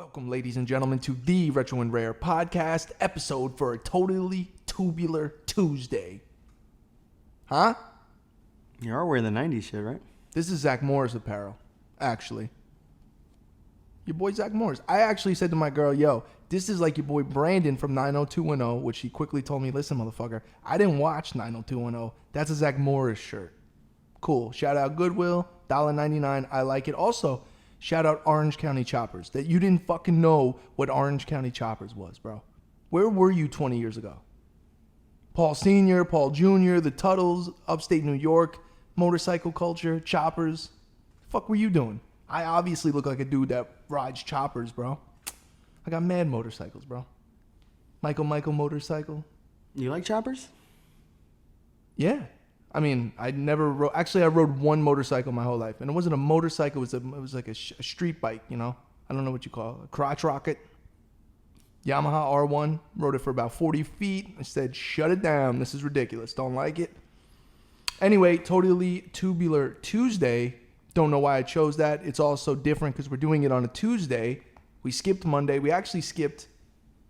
Welcome, ladies and gentlemen, to the Retro and Rare podcast episode for a totally tubular Tuesday. Huh? You are wearing the 90s shit, right? This is Zach Moore's apparel, actually. Your boy Zach Moore's. I actually said to my girl, yo, this is like your boy Brandon from 90210, which he quickly told me, listen, motherfucker, I didn't watch 90210. That's a Zach Moore's shirt. Cool. Shout out Goodwill, $1.99. I like it. Also, shout out Orange County Choppers. That you didn't fucking know what Orange County Choppers was, bro. Where were you 20 years ago? Paul Sr., Paul Jr., the Tuttles, upstate New York, motorcycle culture, choppers. Fuck were you doing? I obviously look like a dude that rides choppers, bro. I got mad motorcycles, bro. Michael motorcycle. You like choppers? Yeah. I mean, I never rode. Actually, I rode one motorcycle my whole life, and it wasn't a motorcycle. It was like a street bike. You know, I don't know what you call it. A crotch rocket. Yamaha R1. Rode it for about 40 feet. I said, "Shut it down. This is ridiculous. Don't like it." Anyway, totally tubular Tuesday. Don't know why I chose that. It's also different because we're doing it on a Tuesday. We skipped Monday. We actually skipped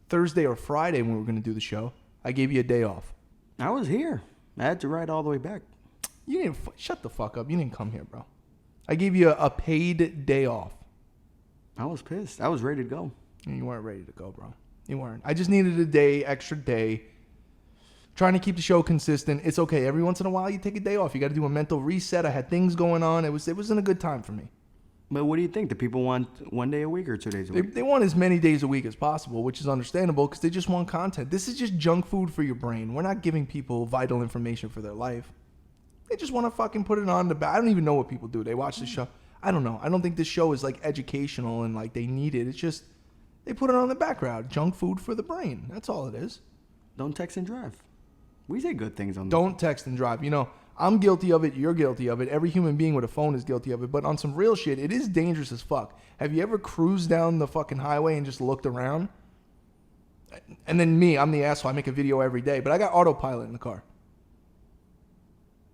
Thursday or Friday when we were going to do the show. I gave you a day off. I was here. I had to ride all the way back. You didn't shut the fuck up. You didn't come here, bro. I gave you a paid day off. I was pissed. I was ready to go. And you weren't ready to go, bro. You weren't. I just needed extra day. Trying to keep the show consistent. It's okay. Every once in a while, you take a day off. You got to do a mental reset. I had things going on. It wasn't a good time for me. But what do you think? Do people want 1 day a week or 2 days a week? They want as many days a week as possible, which is understandable because they just want content. This is just junk food for your brain. We're not giving people vital information for their life. They just want to fucking put it on the back. I don't even know what people do. They watch the show. I don't know. I don't think this show is like educational and like they need it. It's just they put it on the background. Junk food for the brain. That's all it is. Don't text and drive. We say good things on the Don't text and drive. You know, I'm guilty of it. You're guilty of it. Every human being with a phone is guilty of it. But on some real shit, it is dangerous as fuck. Have you ever cruised down the fucking highway and just looked around? And then me, I'm the asshole. I make a video every day. But I got autopilot in the car.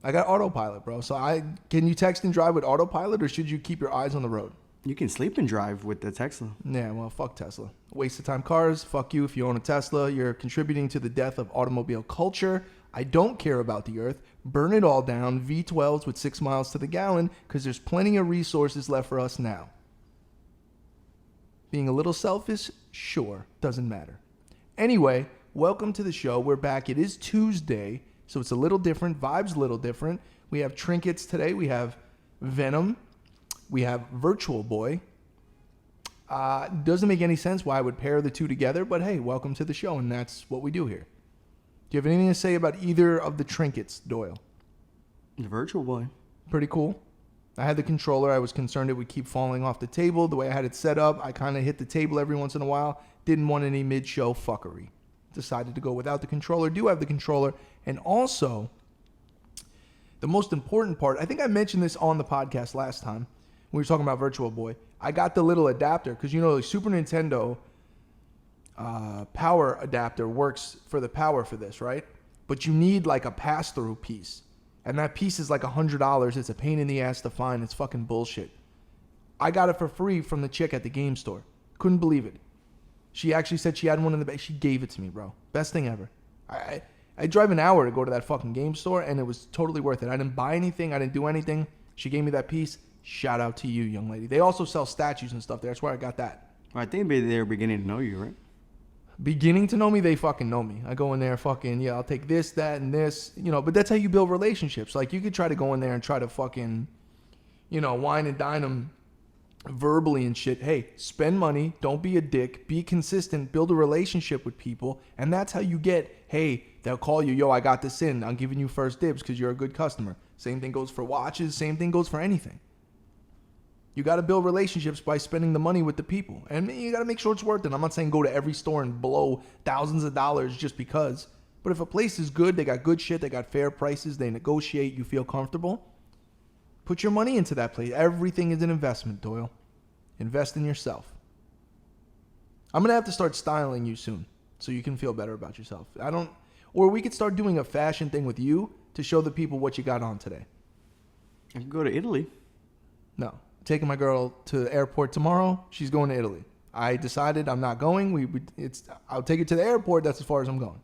I got autopilot, bro. So can you text and drive with autopilot or should you keep your eyes on the road? You can sleep and drive with the Tesla. Yeah, well, fuck Tesla. Waste of time cars. Fuck you if you own a Tesla. You're contributing to the death of automobile culture. I don't care about the earth. Burn it all down. V12s with 6 miles to the gallon because there's plenty of resources left for us now. Being a little selfish? Sure. Doesn't matter. Anyway, welcome to the show. We're back. It is Tuesday, so it's a little different. Vibes a little different. We have trinkets today. We have Venom. We have Virtual Boy. Doesn't make any sense why I would pair the two together, but hey, welcome to the show, and that's what we do here. Do you have anything to say about either of the trinkets, Doyle? The Virtual Boy. Pretty cool. I had the controller. I was concerned it would keep falling off the table. The way I had it set up, I kind of hit the table every once in a while. Didn't want any mid-show fuckery. Decided to go without the controller. Do have the controller. And also, the most important part, I think I mentioned this on the podcast last time, when we were talking about Virtual Boy. I got the little adapter because, you know, the Super Nintendo power adapter works for the power for this, right? But you need like a pass-through piece. And that piece is like $100. It's a pain in the ass to find. It's fucking bullshit. I got it for free from the chick at the game store. Couldn't believe it. She actually said she had one in the bag. She gave it to me, bro. Best thing ever. I drive an hour to go to that fucking game store, and it was totally worth it. I didn't buy anything. I didn't do anything. She gave me that piece. Shout out to you, young lady. They also sell statues and stuff there. That's where I got that. Well, I think they were beginning to know you, right? Beginning to know me, they fucking know me. I go in there fucking, yeah, I'll take this, that, and this, you know, but that's how you build relationships. Like, you could try to go in there and try to fucking, you know, wine and dine them verbally and shit. Hey, spend money, don't be a dick, be consistent, build a relationship with people, and that's how you get, hey, they'll call you, yo, I got this in, I'm giving you first dibs because you're a good customer. Same thing goes for watches, same thing goes for anything. You got to build relationships by spending the money with the people. And you got to make sure it's worth it. I'm not saying go to every store and blow thousands of dollars just because. But if a place is good, they got good shit, they got fair prices, they negotiate, you feel comfortable, put your money into that place. Everything is an investment, Doyle. Invest in yourself. I'm going to have to start styling you soon so you can feel better about yourself. Or we could start doing a fashion thing with you to show the people what you got on today. I can go to Italy. No. Taking my girl to the airport tomorrow. She's going to Italy. I decided I'm not going. I'll take it to the airport. That's as far as I'm going.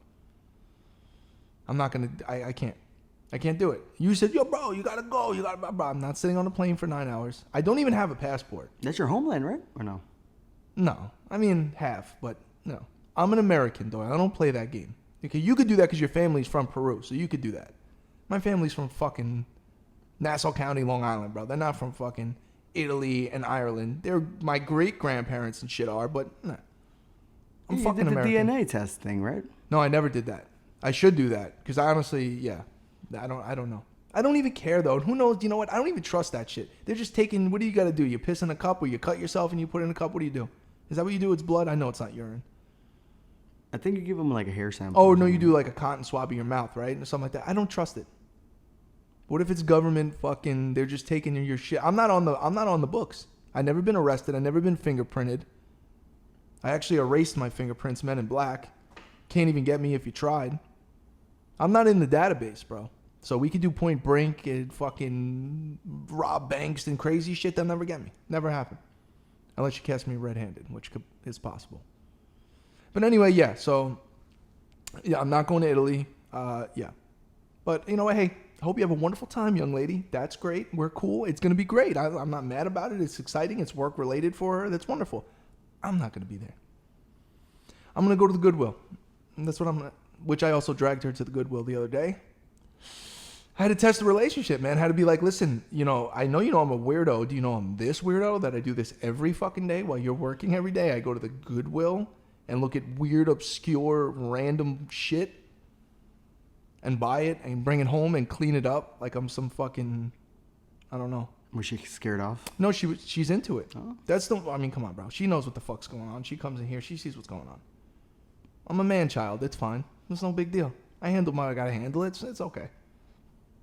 I'm not going to, I can't. I can't do it. You said, yo, bro, you got to go. Bro, I'm not sitting on a plane for 9 hours. I don't even have a passport. That's your homeland, right? Or no? No. I mean, half, but no. I'm an American, though. I don't play that game. Okay, you could do that because your family's from Peru, so you could do that. My family's from fucking Nassau County, Long Island, bro. They're not from fucking Italy and Ireland. They're my great-grandparents and shit are, but nah. I'm you fucking did the American. DNA test thing, right? No, I never did that. I should do that because I honestly, yeah. I don't know. I don't even care though. Who knows? You know what? I don't even trust that shit. They're just taking. What do you got to do? You piss in a cup, or you cut yourself and you put it in a cup. What do you do? Is that what you do? It's blood. I know it's not urine. I think you give them like a hair sample. Oh no, you do like a cotton swab in your mouth, right, or something like that. I don't trust it. What if it's government fucking? They're just taking your shit. I'm not on the books. I've never been arrested. I've never been fingerprinted. I actually erased my fingerprints, Men in Black. Can't even get me if you tried. I'm not in the database, bro. So we could do Point Break and fucking rob banks and crazy shit. They'll never get me. Never happen. Unless you catch me red-handed, which is possible. But anyway, yeah. So, yeah, I'm not going to Italy. Yeah. But, you know what? Hey, I hope you have a wonderful time, young lady. That's great. We're cool. It's going to be great. I'm not mad about it. It's exciting. It's work-related for her. That's wonderful. I'm not going to be there. I'm going to go to the Goodwill. And that's what I'm going to... Which I also dragged her to the Goodwill the other day. I had to test the relationship, man. I had to be like, listen, you know I'm a weirdo. Do you know I'm this weirdo that I do this every fucking day while you're working every day? I go to the Goodwill and look at weird, obscure, random shit and buy it and bring it home and clean it up like I'm some fucking, I don't know. Was she scared off? No, she's into it. Oh. I mean, come on, bro. She knows what the fuck's going on. She comes in here. She sees what's going on. I'm a man-child. It's fine. It's no big deal. I gotta handle it. It's okay.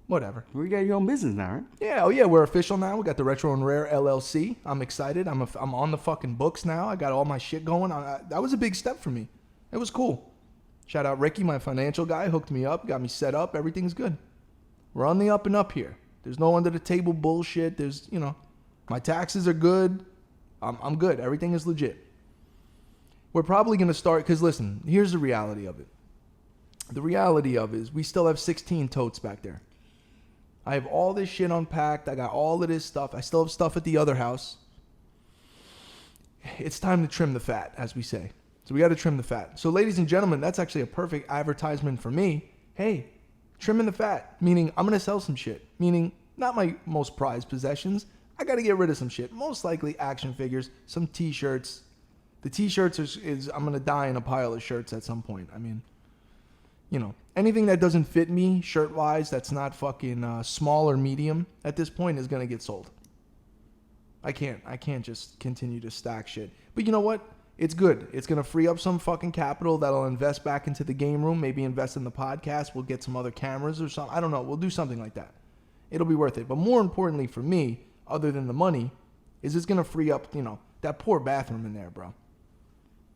Whatever. Well, you got your own business now, right? Yeah, oh yeah, we're official now. We got the Retro and Rare LLC. I'm excited. I'm on the fucking books now. I got all my shit going. That was a big step for me. It was cool. Shout out Ricky, my financial guy, hooked me up, got me set up. Everything's good. We're on the up and up here. There's no under the table bullshit. There's, my taxes are good. I'm good. Everything is legit. We're probably going to start, because listen, here's the reality of it. The reality of it is we still have 16 totes back there. I have all this shit unpacked. I got all of this stuff. I still have stuff at the other house. It's time to trim the fat, as we say. So we got to trim the fat. So ladies and gentlemen, that's actually a perfect advertisement for me. Hey, trimming the fat, meaning I'm going to sell some shit. Meaning not my most prized possessions. I got to get rid of some shit. Most likely action figures, some t-shirts. The t-shirts is I'm going to die in a pile of shirts at some point. I mean, anything that doesn't fit me shirt-wise that's not fucking small or medium at this point is going to get sold. I can't just continue to stack shit. But you know what? It's good. It's going to free up some fucking capital that'll invest back into the game room, maybe invest in the podcast. We'll get some other cameras or something. I don't know. We'll do something like that. It'll be worth it. But more importantly for me, other than the money, is it's going to free up, that poor bathroom in there, bro.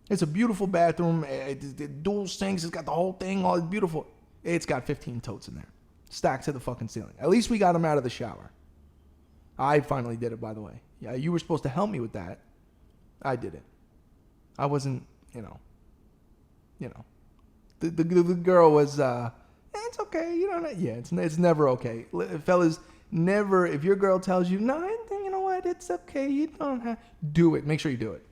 It's a beautiful bathroom. It dual sinks. It's got the whole thing. All it's beautiful. It's got 15 totes in there. Stacked to the fucking ceiling. At least we got them out of the shower. I finally did it, by the way. Yeah, you were supposed to help me with that. I did it. I wasn't, The girl was, it's okay. It's never okay. Fellas, never, if your girl tells you, no, you know what, it's okay. You don't have, do it. Make sure you do it.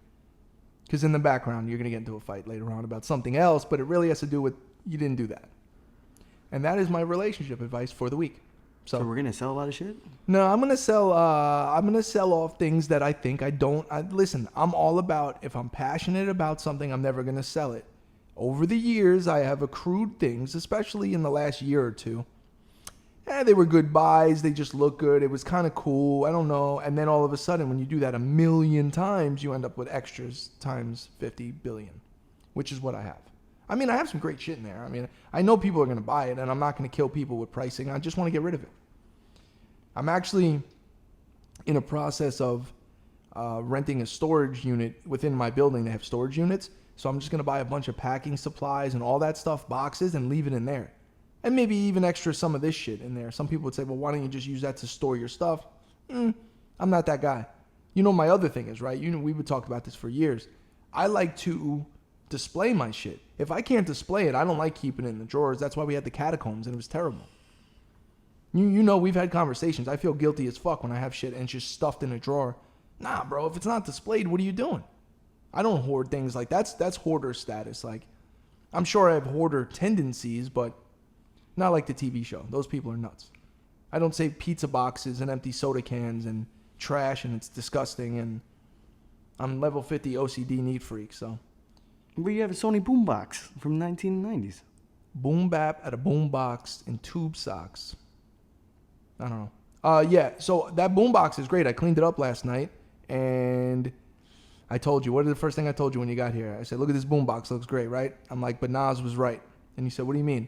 Because in the background, you're going to get into a fight later on about something else, but it really has to do with you didn't do that. And that is my relationship advice for the week. So we're going to sell a lot of shit? No, I'm going to sell off things that I think listen, I'm all about, if I'm passionate about something, I'm never going to sell it. Over the years, I have accrued things, especially in the last year or two. They were good buys. They just look good. It was kind of cool. I don't know. And then all of a sudden, when you do that 1,000,000 times, you end up with extras times 50 billion, which is what I have. I mean, I have some great shit in there. I mean, I know people are going to buy it, and I'm not going to kill people with pricing. I just want to get rid of it. I'm actually in a process of renting a storage unit within my building. They have storage units. So I'm just going to buy a bunch of packing supplies and all that stuff, boxes, and leave it in there. And maybe even extra some of this shit in there. Some people would say, well, why don't you just use that to store your stuff? I'm not that guy. My other thing is, right? We would talk about this for years. I like to display my shit. If I can't display it, I don't like keeping it in the drawers. That's why we had the catacombs, and it was terrible. You know, we've had conversations. I feel guilty as fuck when I have shit and it's just stuffed in a drawer. Nah, bro, if it's not displayed, what are you doing? I don't hoard things like that's hoarder status. Like, I'm sure I have hoarder tendencies, but not like the TV show. Those people are nuts. I don't save pizza boxes and empty soda cans and trash, and it's disgusting, and I'm level 50 OCD neat freak, so. But you have a Sony boombox from 1990s. Boom bap at a boombox in tube socks. I don't know. Yeah, so that boombox is great. I cleaned it up last night, and I told you, what is the first thing I told you when you got here? I said, look at this boombox, looks great, right? I'm like, but Nas was right. And you said, what do you mean?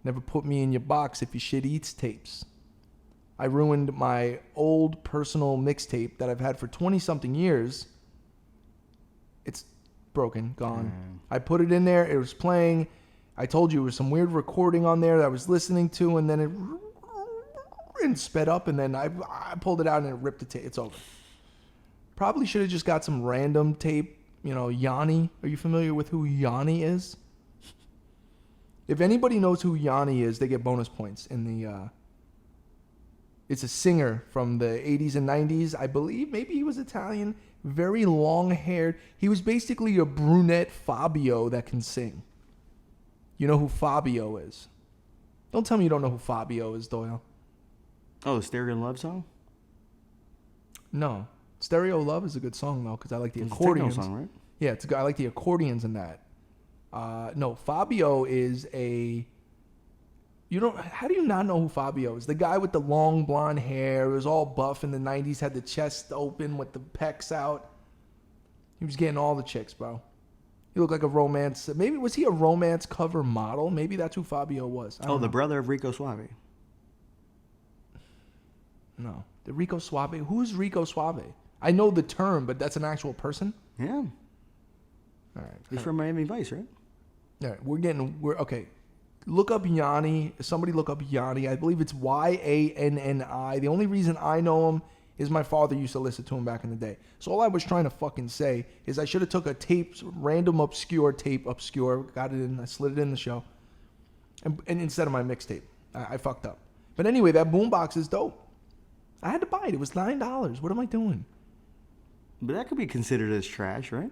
Never put me in your box if your shit eats tapes. I ruined my old personal mixtape that I've had for 20-something years. It's broken, gone. I put it in there. It was playing. I told you there was some weird recording on there that I was listening to, and then it sped up, and then I pulled it out, and it ripped the tape. It's over. Probably should have just got some random tape. You know, Yanni. Are you familiar with who Yanni is? If anybody knows who Yanni is, they get bonus points in the... It's a singer from the 80s and 90s. I believe maybe he was Italian. Very long-haired. He was basically a brunette Fabio that can sing. You know who Fabio is? Don't tell me you don't know who Fabio is, Doyle. Oh, the Stereo Love song? No. Stereo Love is a good song, though, because I like the It's accordions. a techno song, right? Yeah, it's good. I like the accordions in that. No, Fabio is a... How do you not know who Fabio is? The guy with the long blonde hair, was all buff in the 90s, had the chest open with the pecs out. He was getting all the chicks, bro. He looked like a romance. Maybe, was he a romance cover model? Maybe that's who Fabio was. Oh, the brother of Rico Suave. No. The Rico Suave? Who's Rico Suave? I know the term, but that's an actual person? Yeah. All right. He's from Miami Vice, right? All right. Okay. Look up Yanni. Somebody look up Yanni. I believe it's Yanni. The only reason I know him is my father used to listen to him back in the day. So all I was trying to fucking say is I should have took a tape, random obscure, got it in, I slid it in the show, and instead of my mixtape. I fucked up. But anyway, that boombox is dope. I had to buy it. It was $9. What am I doing? But that could be considered as trash, right?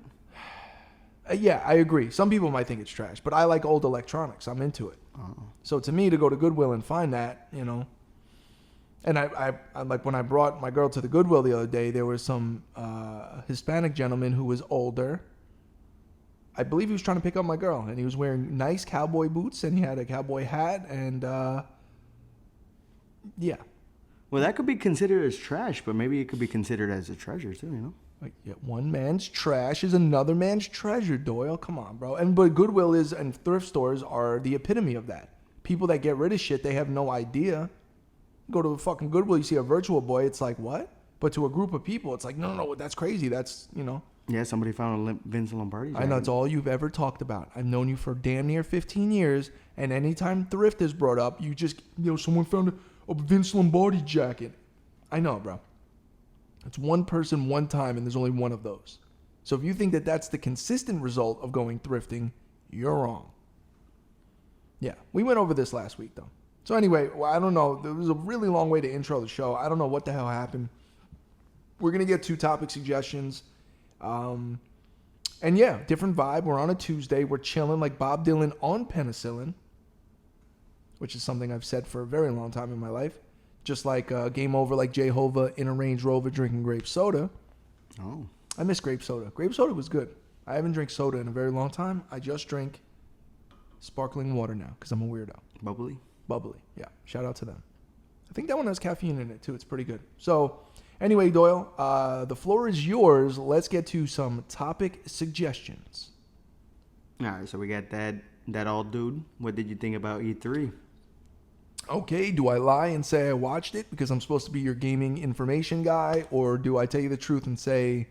Yeah, I agree. Some people might think it's trash, but I like old electronics. I'm into it. So to me, to go to Goodwill and find that, you know, and I like when I brought my girl to the Goodwill the other day, there was some Hispanic gentleman who was older. I believe he was trying to pick up my girl, and he was wearing nice cowboy boots, and he had a cowboy hat, and yeah. Well, that could be considered as trash, but maybe it could be considered as a treasure too, you know? Like, yeah, one man's trash is another man's treasure, Doyle. Come on, bro. But Goodwill and thrift stores are the epitome of that. People that get rid of shit, they have no idea. Go to a fucking Goodwill, you see a Virtual Boy, it's like, what? But to a group of people, it's like, no, that's crazy. That's, you know. Yeah, somebody found a Vince Lombardi jacket. I know, it's all you've ever talked about. I've known you for damn near 15 years, and anytime thrift is brought up, you just, someone found a Vince Lombardi jacket. I know, bro. It's one person, one time, and there's only one of those. So if you think that that's the consistent result of going thrifting, you're wrong. Yeah, we went over this last week, though. So anyway, I don't know. There was a really long way to intro the show. I don't know what the hell happened. We're going to get 2 topic suggestions. And yeah, different vibe. We're on a Tuesday. We're chilling like Bob Dylan on penicillin, which is something I've said for a very long time in my life. Just like Game Over like Jehovah in a Range Rover drinking grape soda. Oh. I miss grape soda. Grape soda was good. I haven't drank soda in a very long time. I just drink sparkling water now because I'm a weirdo. Bubbly? Bubbly, yeah. Shout out to them. I think that one has caffeine in it too. It's pretty good. So anyway, Doyle, the floor is yours. Let's get to some topic suggestions. All right, so we got that old dude. What did you think about E3? Okay, do I lie and say I watched it because I'm supposed to be your gaming information guy, or do I tell you the truth and say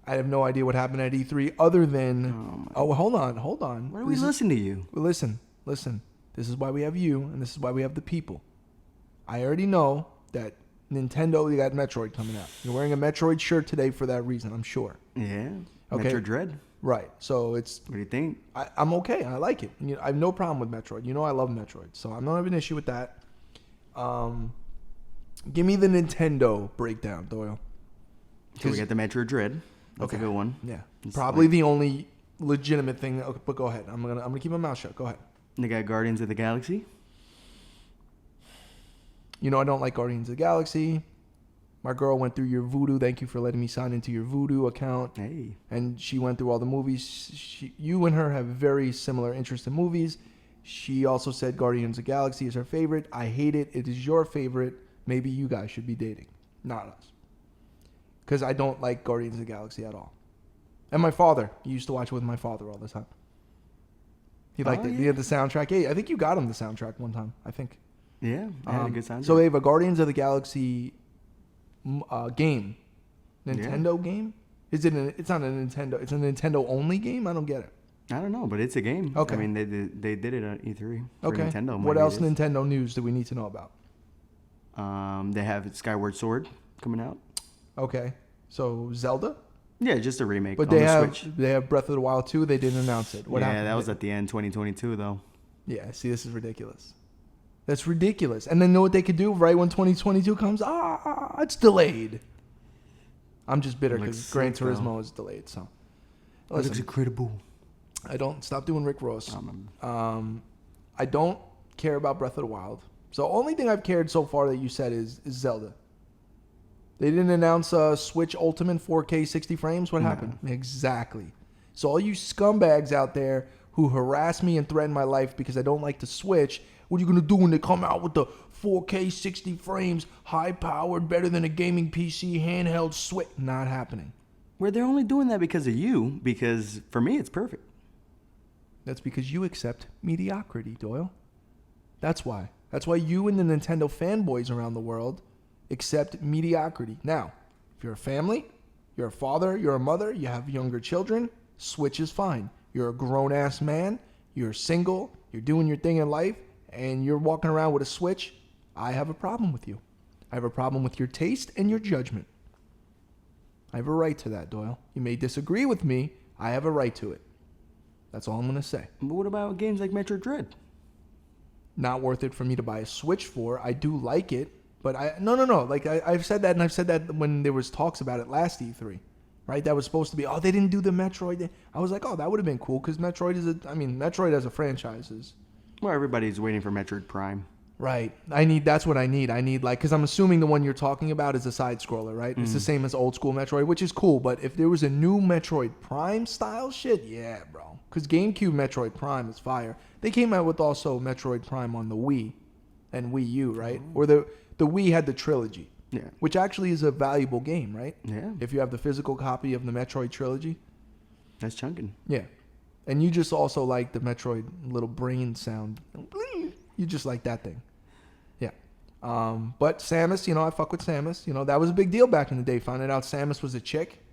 I have no idea what happened at E3 other than... hold on. Why do we listen to you? Listen. This is why we have you, and this is why we have the people. I already know that Nintendo, you got Metroid coming out. You're wearing a Metroid shirt today for that reason, I'm sure. Yeah. Okay. Metro Dread. Right. So it's. What do you think? I'm okay. I like it. You know, I have no problem with Metroid. You know I love Metroid, so I don't have an issue with that. Give me the Nintendo breakdown, Doyle. So we got the Metro Dread. That's a good one. Yeah. It's Probably the only legitimate thing. Okay, but go ahead. I'm gonna keep my mouth shut. Go ahead. They got Guardians of the Galaxy. You know I don't like Guardians of the Galaxy. My girl went through your Voodoo. Thank you for letting me sign into your Voodoo account. Hey. And she went through all the movies. You and her have very similar interests in movies. She also said Guardians of the Galaxy is her favorite. I hate it. It is your favorite. Maybe you guys should be dating, not us. Because I don't like Guardians of the Galaxy at all. And my father, he used to watch it with my father all the time. He liked it. Yeah. He had the soundtrack. Hey, I think you got him the soundtrack one time. I think. Yeah, I had a good soundtrack. So they have a Guardians of the Galaxy game, Nintendo game. Is it? It's not a Nintendo. It's a Nintendo only game. I don't get it. I don't know, but it's a game. Okay. I mean, they did it on E3 for Okay. Nintendo. What maybe else it is. Nintendo news do we need to know about? They have Skyward Sword coming out. Okay. So Zelda, Yeah, just a remake but on they the have Switch. Breath of the Wild 2. They didn't announce it. What Yeah, happened? that was at the end, 2022, though. Yeah. See, this is ridiculous. That's ridiculous. And then know what they could do right when 2022 comes? It's delayed. I'm just bitter because Looks Gran sick, though. Turismo is delayed. So It looks listen, incredible. I don't stop doing Rick Ross. Um, I don't care about Breath of the Wild. So only thing I've cared so far that you said is Zelda. They didn't announce Switch Ultimate 4K 60 frames. What No. happened? Exactly. So all you scumbags out there who harass me and threaten my life because I don't like the Switch, what are you going to do when they come out with the 4K 60 frames, high-powered, better than a gaming PC, handheld Switch? Not happening. Well, they're only doing that because of you, because for me, it's perfect. That's because you accept mediocrity, Doyle. That's why. That's why you and the Nintendo fanboys around the world accept mediocrity. Now, if you're a family, you're a father, you're a mother, you have younger children, Switch is fine. You're a grown-ass man, you're single, you're doing your thing in life, and you're walking around with a Switch, I have a problem with you. I have a problem with your taste and your judgment. I have a right to that, Doyle. You may disagree with me. I have a right to it. That's all I'm going to say. But what about games like Metro Dread? Not worth it for me to buy a Switch for. I do like it, but no. Like I've said that, and I've said that when there was talks about it last E3, right? That was supposed to be, they didn't do the Metroid. I was like, that would have been cool because Metroid Metroid as a franchise is. Well, everybody's waiting for Metroid Prime. Right. That's what I need. I need because I'm assuming the one you're talking about is a side scroller, right? It's the same as old school Metroid, which is cool. But if there was a new Metroid Prime style shit, yeah, bro. Because GameCube Metroid Prime is fire. They came out with also Metroid Prime on the Wii and Wii U, right? Or the Wii had the trilogy, Yeah. which actually is a valuable game, right? Yeah. If you have the physical copy of the Metroid trilogy. That's chunking. Yeah. And you just also like the Metroid little brain sound. You just like that thing. Yeah. But Samus, I fuck with Samus. That was a big deal back in the day, finding out Samus was a chick.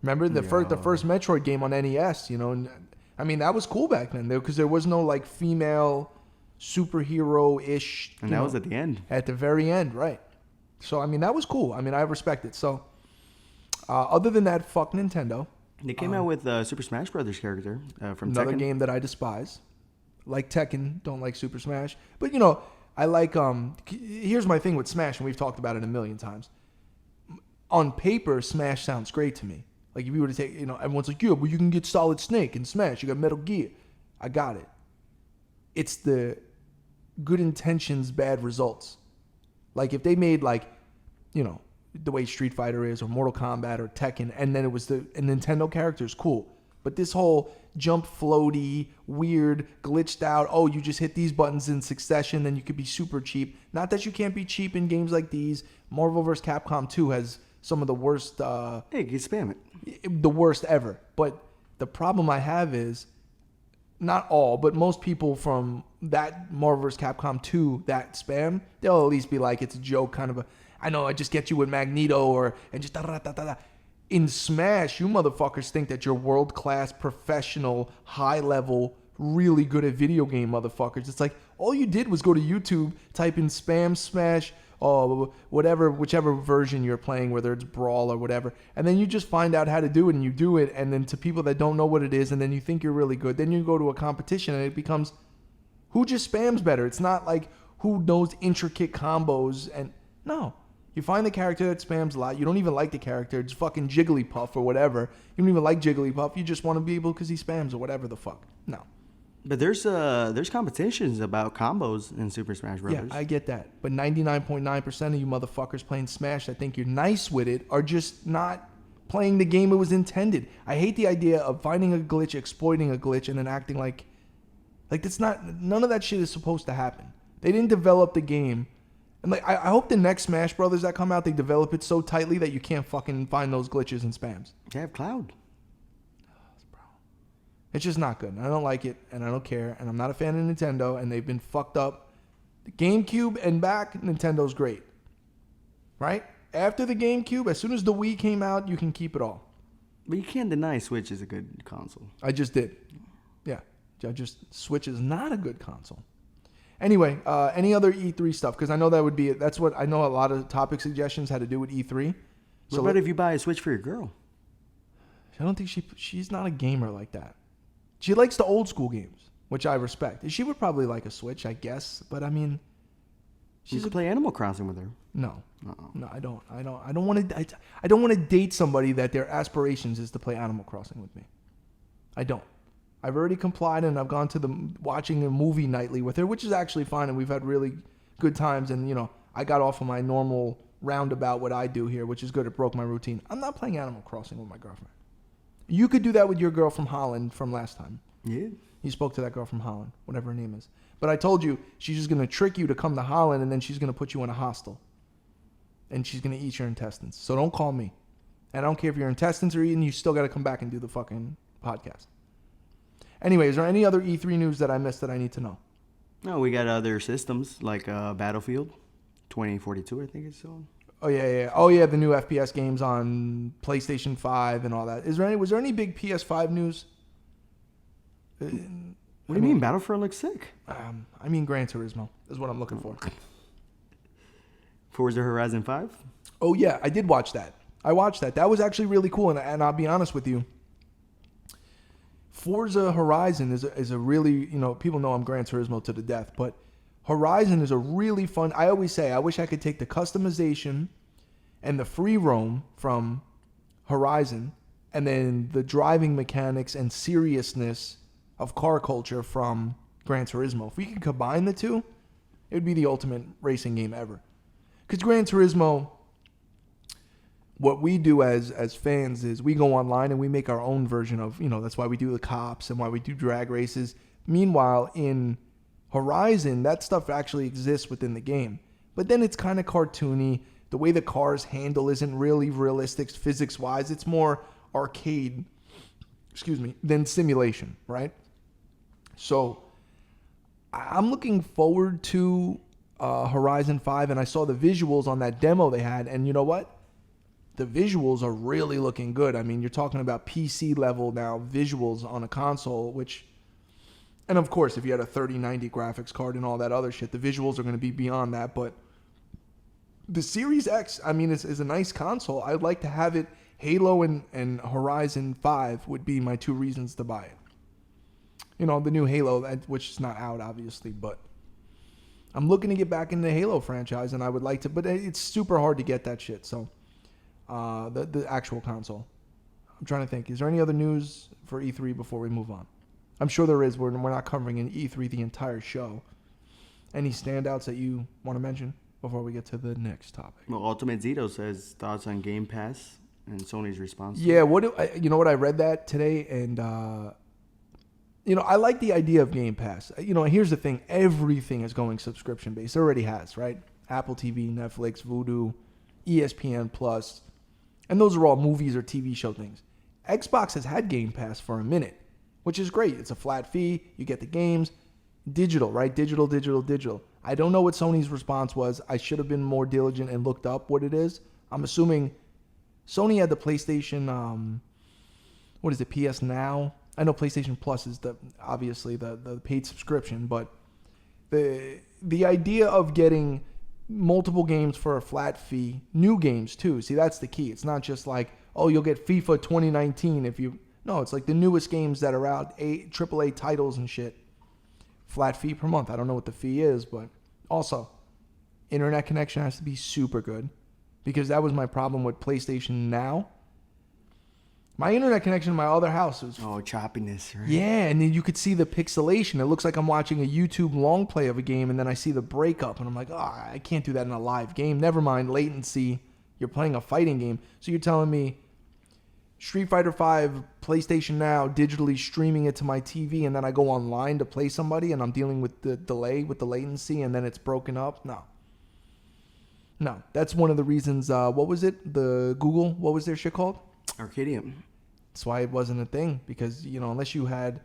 Remember the first Metroid game on NES, and I mean, that was cool back then because there was no like female superhero-ish. And that was at the end. At the very end, right. So, I mean, that was cool. I mean, I respect it. So, other than that, fuck Nintendo. They came out with Super Smash Brothers character from Another Tekken. game that I despise. Like Tekken, don't like Super Smash. But, I like, here's my thing with Smash, and we've talked about it a million times. On paper, Smash sounds great to me. Like, if you were to take, everyone's like, yeah, but you can get Solid Snake in Smash. You got Metal Gear. I got it. It's the good intentions, bad results. Like, if they made, the way Street Fighter is, or Mortal Kombat, or Tekken, and then it was a Nintendo characters, cool. But this whole jump floaty, weird, glitched out, you just hit these buttons in succession, then you could be super cheap. Not that you can't be cheap in games like these. Marvel vs. Capcom 2 has some of the worst... Hey, you spam it. The worst ever. But the problem I have is, not all, but most people from that Marvel vs. Capcom 2, that spam, they'll at least be like, it's a joke, kind of a, I know, I just get you with Magneto, and just da-da-da-da-da. In Smash, you motherfuckers think that you're world-class, professional, high-level, really good at video game motherfuckers. It's like, all you did was go to YouTube, type in spam Smash, oh, whichever version you're playing, whether it's Brawl or whatever. And then you just find out how to do it and you do it. And then to people that don't know what it is and then you think you're really good, then you go to a competition and it becomes who just spams better. It's not like who knows intricate combos. And no, you find the character that spams a lot. You don't even like the character. It's fucking Jigglypuff or whatever. You don't even like Jigglypuff. You just want to be able because he spams or whatever the fuck. No. But there's competitions about combos in Super Smash Bros. Yeah, I get that. But 99.9% of you motherfuckers playing Smash that think you're nice with it are just not playing the game it was intended. I hate the idea of finding a glitch, exploiting a glitch, and then acting like that's not, none of that shit is supposed to happen. They didn't develop the game. And like, I hope the next Smash Brothers that come out, they develop it so tightly that you can't fucking find those glitches and spams. They have Cloud. It's just not good. I don't like it, and I don't care, and I'm not a fan of Nintendo, and they've been fucked up. The GameCube and back, Nintendo's great. Right? After the GameCube, as soon as the Wii came out, you can keep it all. But you can't deny Switch is a good console. I just did. Yeah. Switch is not a good console. Anyway, any other E3 stuff? Because I know that would be it. That's what I know a lot of topic suggestions had to do with E3. What about if you buy a Switch for your girl? I don't think she's not a gamer like that. She likes the old school games, which I respect. She would probably like a Switch, I guess. But I mean, you could play Animal Crossing with her. No, Uh-oh. no, I don't want to date somebody that their aspirations is to play Animal Crossing with me. I don't. I've already complied and I've gone to watching a movie nightly with her, which is actually fine, and we've had really good times. And I got off of my normal roundabout what I do here, which is good. It broke my routine. I'm not playing Animal Crossing with my girlfriend. You could do that with your girl from Holland from last time. Yeah. You spoke to that girl from Holland, whatever her name is. But I told you, she's just going to trick you to come to Holland, and then she's going to put you in a hostel. And she's going to eat your intestines. So don't call me. And I don't care if your intestines are eaten, you still got to come back and do the fucking podcast. Anyway, is there any other E3 news that I missed that I need to know? No, we got other systems like Battlefield 2042, I think it's on. Oh yeah. Oh yeah, the new FPS games on PlayStation 5 and all that. Was there any big PS5 news? What do you mean? Battlefront looks sick. I mean Gran Turismo is what I'm looking for. Forza Horizon 5? Oh yeah, I did watch that. I watched that. That was actually really cool, and I'll be honest with you. Forza Horizon is a really, people know I'm Gran Turismo to the death, but Horizon is a really fun. I always say I wish I could take the customization and the free roam from Horizon and then the driving mechanics and seriousness of car culture from Gran Turismo. If we could combine the two, it would be the ultimate racing game ever. Because Gran Turismo, what we do as fans is we go online and we make our own version of, that's why we do the cops and why we do drag races. Meanwhile, in Horizon, that stuff actually exists within the game. But then it's kind of cartoony. The way the cars handle isn't really realistic physics-wise. It's more arcade, than simulation, right? So I'm looking forward to Horizon 5, and I saw the visuals on that demo they had, and you know what? The visuals are really looking good. I mean, you're talking about PC level now visuals on a console, which... And of course, if you had a 3090 graphics card and all that other shit, the visuals are going to be beyond that. But the Series X, I mean, is a nice console. I'd like to have it. Halo and Horizon 5 would be my two reasons to buy it. The new Halo, which is not out, obviously. But I'm looking to get back in the Halo franchise, and I would like to. But it's super hard to get that shit. So the actual console. I'm trying to think. Is there any other news for E3 before we move on? I'm sure there is. We're not covering an E3 the entire show. Any standouts that you want to mention before we get to the next topic? Well, Ultimate Zito says thoughts on Game Pass and Sony's response. Yeah, you know what? I read that today, and I like the idea of Game Pass. Here's the thing: everything is going subscription based. It already has, right? Apple TV, Netflix, Vudu, ESPN Plus, and those are all movies or TV show things. Xbox has had Game Pass for a minute, which is great. It's a flat fee. You get the games. Digital, right? Digital. I don't know what Sony's response was. I should have been more diligent and looked up what it is. I'm assuming Sony had the PlayStation, what is it, PS Now? I know PlayStation Plus is obviously the paid subscription, but the idea of getting multiple games for a flat fee. New games too. See, that's the key. It's not just like, oh, you'll get FIFA 2019 if you. No, it's like the newest games that are out, AAA titles and shit. Flat fee per month. I don't know what the fee is, but also, internet connection has to be super good, because that was my problem with PlayStation Now. My internet connection in my other house was... Oh, choppiness, right? Yeah, and then you could see the pixelation. It looks like I'm watching a YouTube long play of a game, and then I see the breakup, and I'm like, oh, I can't do that in a live game. Never mind latency. You're playing a fighting game. So you're telling me Street Fighter V, PlayStation Now, digitally streaming it to my TV, and then I go online to play somebody, and I'm dealing with the delay, with the latency, and then it's broken up? No. That's one of the reasons, what was it? The Google, what was their shit called? Arcadium. That's why it wasn't a thing, because, unless you had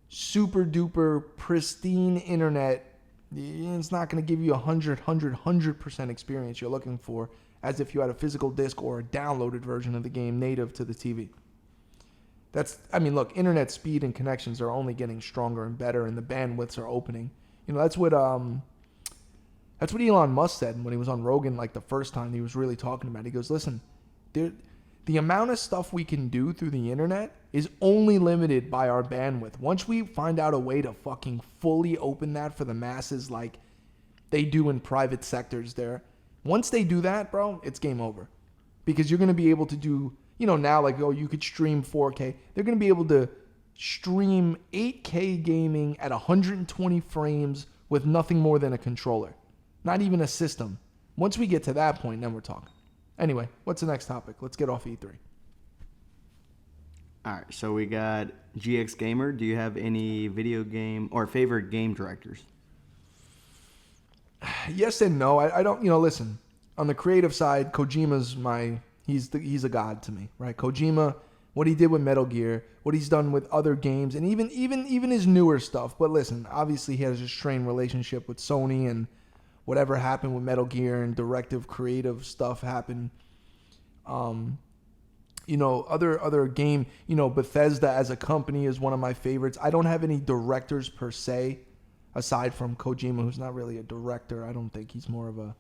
super duper pristine internet, it's not going to give you 100% experience you're looking for, as if you had a physical disc or a downloaded version of the game native to the TV. Look, internet speed and connections are only getting stronger and better, and the bandwidths are opening. That's what Elon Musk said when he was on Rogan, like the first time he was really talking about it. He goes, listen, the amount of stuff we can do through the internet is only limited by our bandwidth. Once we find out a way to fucking fully open that for the masses like they do in private sectors there, once they do that, bro, it's game over. Because you're going to be able to do, now like, you could stream 4K. They're going to be able to stream 8K gaming at 120 frames with nothing more than a controller. Not even a system. Once we get to that point, then we're talking. Anyway, what's the next topic? Let's get off E3. All right, so we got GX Gamer. Do you have any video game or favorite game directors? Yes and no. I don't, listen. On the creative side, Kojima's he's a god to me, right? Kojima, what he did with Metal Gear, what he's done with other games, and even his newer stuff. But listen, obviously he has a strained relationship with Sony, and whatever happened with Metal Gear and directive creative stuff happened. Other game, Bethesda as a company is one of my favorites. I don't have any directors per se, aside from Kojima, who's not really a director. I don't think he's more of a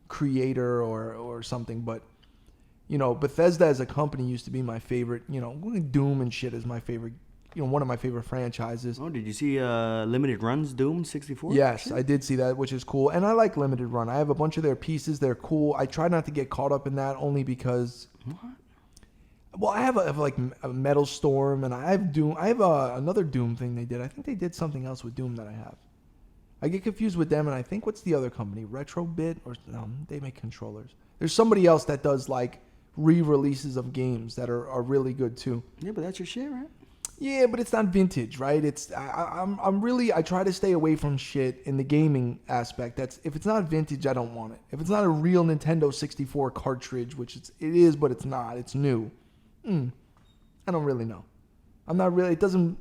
creator or something. But, Bethesda as a company used to be my favorite. Doom and shit is my favorite. One of my favorite franchises. Oh, did you see Limited Run's Doom 64? Yes, I did see that, which is cool. And I like Limited Run. I have a bunch of their pieces. They're cool. I try not to get caught up in that only because... What? Well, I have a Metal Storm, and I have Doom. I have another Doom thing they did. I think they did something else with Doom that I have. I get confused with them, and I think, what's the other company? Retrobit? Or no, they make controllers. There's somebody else that does like re-releases of games that are really good too. Yeah, but that's your shit, right? Yeah, but it's not vintage, right? I try to stay away from shit in the gaming aspect. If it's not vintage, I don't want it. If it's not a real Nintendo 64 cartridge, which it is, but it's not. It's new. I don't really know. I'm not really. It doesn't.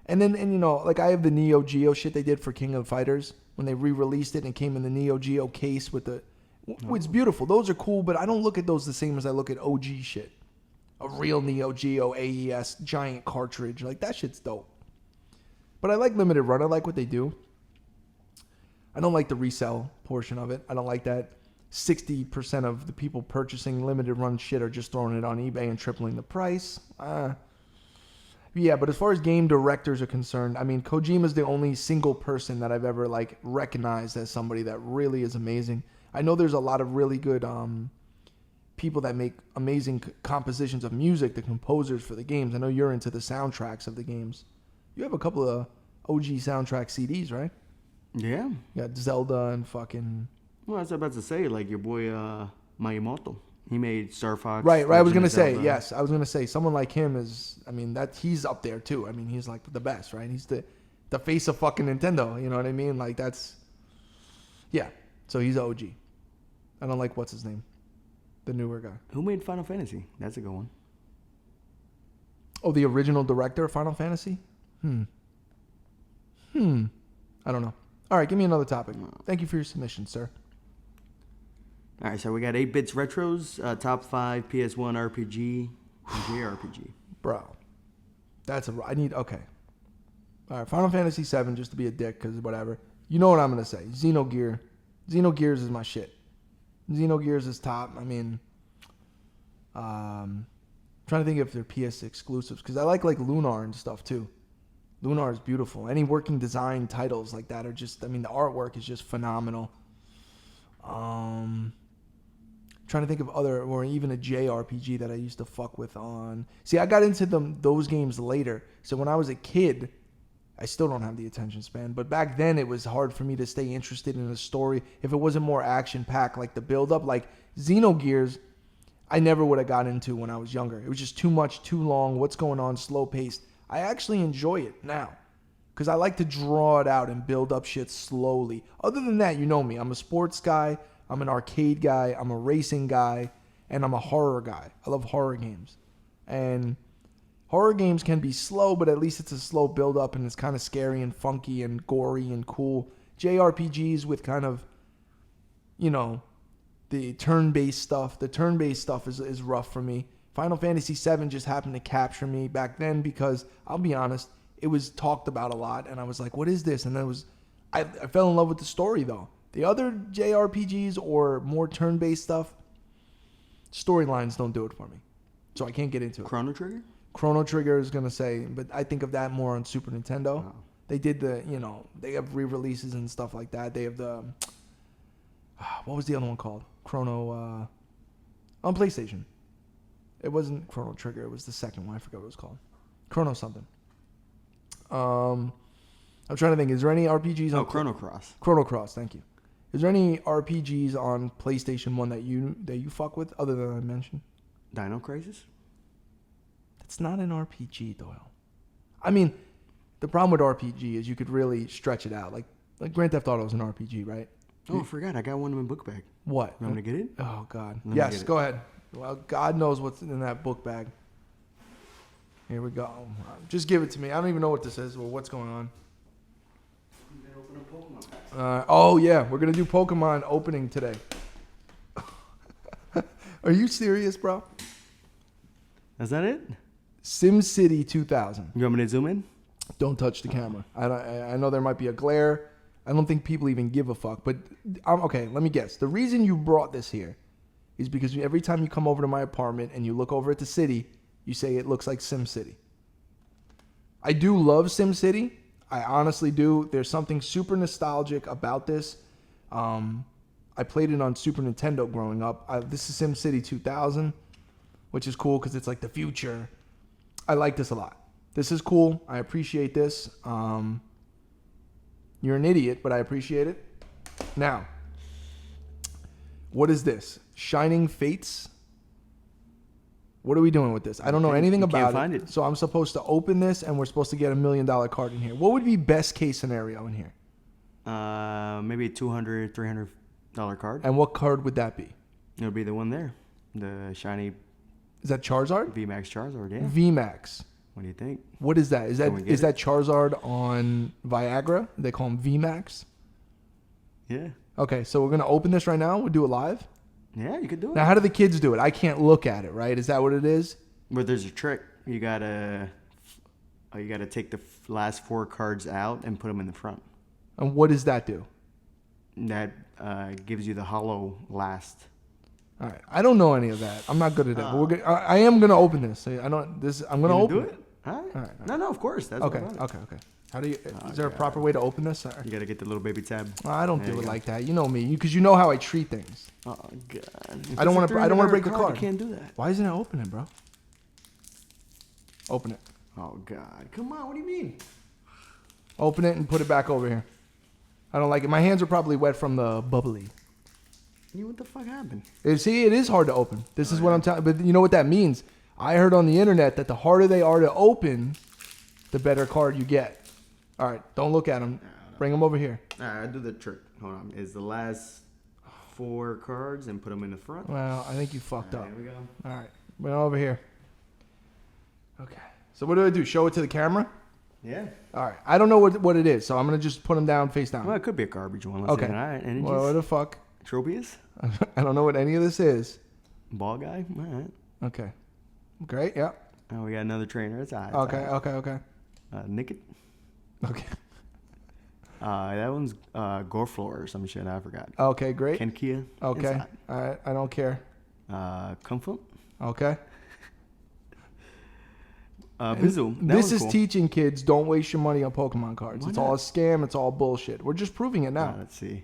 And then like I have the Neo Geo shit they did for King of Fighters when they re-released it and it came in the Neo Geo case with the. It's beautiful. Those are cool, but I don't look at those the same as I look at OG shit. A real Neo Geo AES giant cartridge. Like, that shit's dope. But I like Limited Run. I like what they do. I don't like the resell portion of it. I don't like that 60% of the people purchasing Limited Run shit are just throwing it on eBay and tripling the price. Yeah, but as far as game directors are concerned, Kojima's the only single person that I've ever, recognized as somebody that really is amazing. I know there's a lot of really good... people that make amazing compositions of music, the composers for the games. I know you're into the soundtracks of the games. You have a couple of OG soundtrack CDs, right? Yeah. You got Zelda and fucking... Well, I was about to say, like your boy Miyamoto. He made Star Fox. Right. I was going to say, yes. I was going to say, someone like him is... he's up there too. He's like the best, right? He's the face of fucking Nintendo. You know what I mean? Like, that's... Yeah. So he's OG. I don't like, what's his name? The newer guy. Who made Final Fantasy? That's a good one. Oh, the original director of Final Fantasy? I don't know. All right, give me another topic. Thank you for your submission, sir. All right, so we got 8-Bits Retros, top 5 PS1 RPG, and JRPG. Bro, okay. All right, Final Fantasy 7, just to be a dick, because whatever. You know what I'm going to say. Xenogear Xenogears is my shit. Xenogears is top. I mean, trying to think if they're PS exclusives because I like Lunar and stuff too. Lunar is beautiful. Any working design titles like that are just, I mean, the artwork is just phenomenal. Trying to think of other, or even a JRPG that I used to fuck with on. See, I got into those games later. So when I was a kid, I still don't have the attention span. But back then, it was hard for me to stay interested in a story if it wasn't more action-packed, like the build-up. Like Xenogears, I never would have got into when I was younger. It was just too much, too long. What's going on? Slow-paced. I actually enjoy it now because I like to draw it out and build up shit slowly. Other than that, you know me. I'm a sports guy. I'm an arcade guy. I'm a racing guy. And I'm a horror guy. I love horror games. And horror games can be slow, but at least it's a slow build up and it's kind of scary and funky and gory and cool. JRPGs with kind of, you know, the turn-based stuff. The turn-based stuff is rough for me. Final Fantasy VII just happened to capture me back then because, I'll be honest, it was talked about a lot, and I was like, what is this? And then I fell in love with the story, though. The other JRPGs or more turn-based stuff, storylines don't do it for me. So I can't get into it. Chrono Trigger? Chrono Trigger is going to say, but I think of that more on Super Nintendo. Oh. They did they have re-releases and stuff like that. They have what was the other one called? Chrono, on PlayStation. It wasn't Chrono Trigger. It was the second one. I forgot what it was called. Chrono something. I'm trying to think. Is there any RPGs on... Chrono Cross. Chrono Cross, thank you. Is there any RPGs on PlayStation 1 that you fuck with other than I mentioned? Dino Crisis? It's not an RPG, Doyle. I mean, the problem with RPG is you could really stretch it out. Like Grand Theft Auto is an RPG, right? Oh, I forgot. I got one in my book bag. What? You want me to get it? Oh, God. Let me Yes, get it. go ahead. Well, God knows what's in that book bag. Here we go. Just give it to me. I don't even know what this is or what's going on. Oh, yeah. We're going to do Pokemon opening today. Are you serious, bro? Is that it? SimCity 2000. You want me to zoom in? Don't touch the camera. I know there might be a glare. I don't think people even give a fuck. But, okay, let me guess. The reason you brought this here is because every time you come over to my apartment and you look over at the city, you say it looks like SimCity. I do love SimCity. I honestly do. There's something super nostalgic about this. I played it on Super Nintendo growing up. This is SimCity 2000, which is cool because it's like the future. I like this a lot. This is cool. I appreciate this. You're an idiot, but I appreciate it. Now, what is this? Shining Fates? What are we doing with this? I don't know anything about can't find it. So I'm supposed to open this, and we're supposed to get $1 million card in here. What would be best case scenario in here? Maybe a $200, $300 card. And what card would that be? It'll be the one there. The shiny Is that Charizard? VMAX Charizard, yeah. VMAX. What do you think? What is that? Is Can that Charizard on Viagra? They call him VMAX. Yeah. Okay, so we're gonna open this right now. We'll do it live. Yeah, you could do it. Now, how do the kids do it? I can't look at it, right? Is that what it is? But there's a trick. You gotta take the last 4 cards out and put them in the front. And what does that do? That gives you the hollow last. All right, I don't know any of that. I'm not good at that. But I am gonna open this. I'm gonna open do it. it. All right. All right. No, of course. That's Okay. what about it. Okay. How do you? Is there a proper way to open this? Or? You gotta get the little baby tab. I don't There do you it go. like that. You know me, because you know how I treat things. Oh God. I don't want to break the card. You can't do that. Why isn't it opening, bro? Open it. Oh God. Come on. What do you mean? Open it and put it back over here. I don't like it. My hands are probably wet from the bubbly. What the fuck happened? See, it is hard to open. This is what I'm telling. But you know what that means? I heard on the internet that the harder they are to open, the better card you get. All right, don't look at them. Bring them over here. All right, I'll do the trick. Hold on. Is the last 4 cards and put them in the front? Well, I think you fucked up. There we go. All right, bring it over here. Okay. So what do I do? Show it to the camera? Yeah. All right. I don't know what it is, so I'm gonna just put them down face down. Well, it could be a garbage one. Let's Okay. say. All right. And Well, what the fuck? Tropius? I don't know what any of this is. Ball guy? All right. Okay. Great. Yeah. Oh, we got another trainer. It's all right. Okay. Nick it? Okay. That one's Gorflor or some shit. I forgot. Okay, great. Kenkia. Okay. Inside. All right. I don't care. Kumfum. Okay. Bizzle. This is teaching kids don't waste your money on Pokemon cards. Why It's not? all a scam. It's all bullshit. We're just proving it now. Let's see.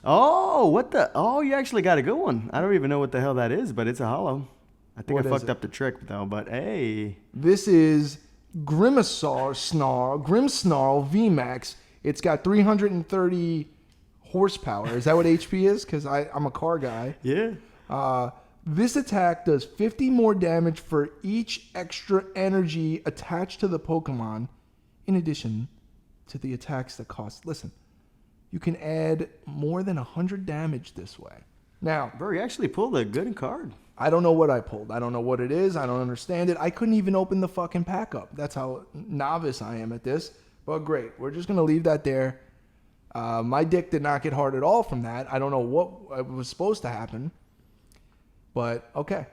Oh, what the? Oh, you actually got a good one. I don't even know what the hell that is, but it's a hollow. I think What I is fucked it? up the trick though. But hey, This is Grim Snarl VMAX. It's got 330 horsepower. Is that what HP is? Because I'm a car guy. yeah. This attack does 50 more damage for each extra energy attached to the Pokemon, in addition to the attacks that cost. Listen, you can add more than 100 damage this way. Now, Bro, you actually pulled a good card. I don't know what I pulled. I don't know what it is. I don't understand it. I couldn't even open the fucking pack up. That's how novice I am at this. But great. We're just going to leave that there. My dick did not get hard at all from that. I don't know what was supposed to happen. But okay.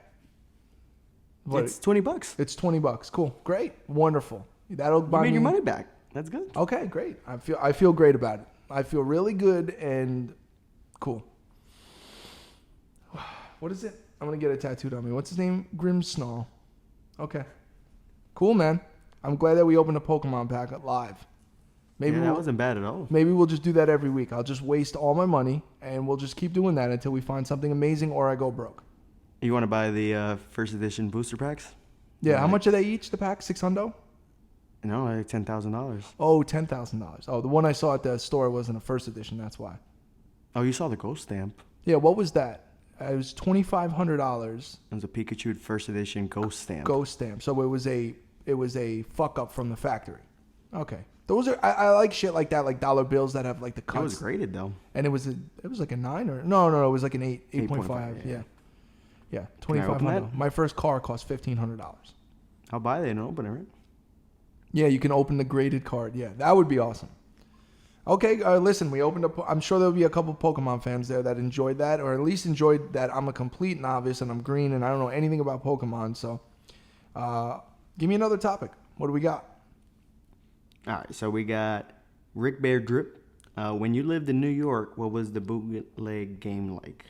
But It's $20. it's $20. Cool. Great. Wonderful. That'll You buy made me your money back. That's good. Okay, great. I feel great about it. I feel really good and cool. What is it? I'm gonna get it tattooed on me. What's his name? Grim Snarl. Okay. Cool, man. I'm glad that we opened a Pokemon pack live. Maybe Yeah, that wasn't bad at all. maybe we'll just do that every week. I'll just waste all my money and we'll just keep doing that until we find something amazing or I go broke. You want to buy the first edition booster packs? Yeah, how much are they each, the pack? $600? No, like $10,000. Oh, $10,000. Oh, the one I saw at the store wasn't a first edition, that's why. Oh, you saw the ghost stamp. Yeah, what was that? It was $2,500 It was a Pikachu first edition ghost stamp. ghost stamp. So it was a fuck up from the factory. Okay. Those are I like shit like that, like dollar bills that have like the cuts. It was graded though. And it was like a 9 or no, it was like an 8.5. 8.5, Yeah. Yeah, Can I open $2,500. that? My first car cost $1,500. I'll buy it and open it, right? Yeah, you can open the graded card. Yeah, that would be awesome. Okay, listen, we opened up. I'm sure there'll be a couple Pokemon fans there that enjoyed that, or at least enjoyed that I'm a complete novice and I'm green and I don't know anything about Pokemon. So, give me another topic. What do we got? All right, so we got Rick Bear Drip. When you lived in New York, what was the bootleg game like?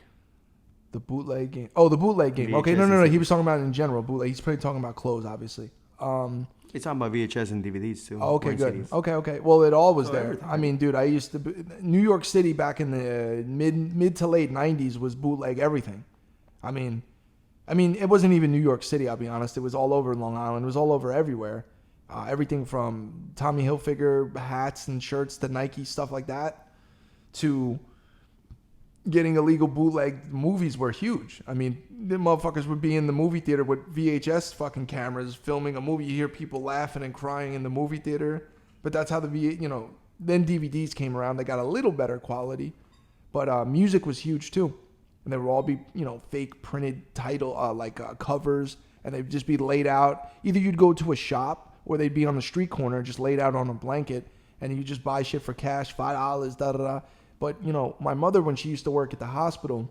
The bootleg game. Oh, the bootleg game. Okay, VHS no. and He was talking about it in general. Bootleg. He's probably talking about clothes, obviously. He's talking about VHS and DVDs too. Okay, Boring good. CDs. Okay. Well, it all was Oh, there. everything. I mean, dude, I used to New York City back in the mid to late '90s was bootleg everything. I mean, it wasn't even New York City. I'll be honest. It was all over Long Island. It was all over everywhere. Everything from Tommy Hilfiger hats and shirts to Nike stuff like that, to getting illegal bootleg movies were huge. I mean, the motherfuckers would be in the movie theater with VHS fucking cameras filming a movie. You hear people laughing and crying in the movie theater. But that's how then DVDs came around. They got a little better quality. But music was huge too. And they would all be, fake printed title, covers. And they'd just be laid out. Either you'd go to a shop or they'd be on the street corner just laid out on a blanket. And you just buy shit for cash, $5, da-da-da. But, my mother, when she used to work at the hospital,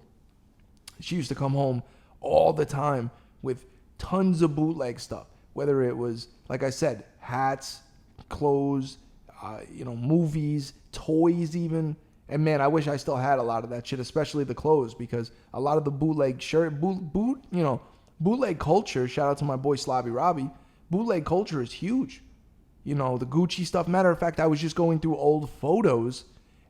she used to come home all the time with tons of bootleg stuff. Whether it was, like I said, hats, clothes, movies, toys even. And, man, I wish I still had a lot of that shit, especially the clothes, because a lot of the bootleg bootleg culture, shout out to my boy Slobby Robbie, bootleg culture is huge. The Gucci stuff. Matter of fact, I was just going through old photos,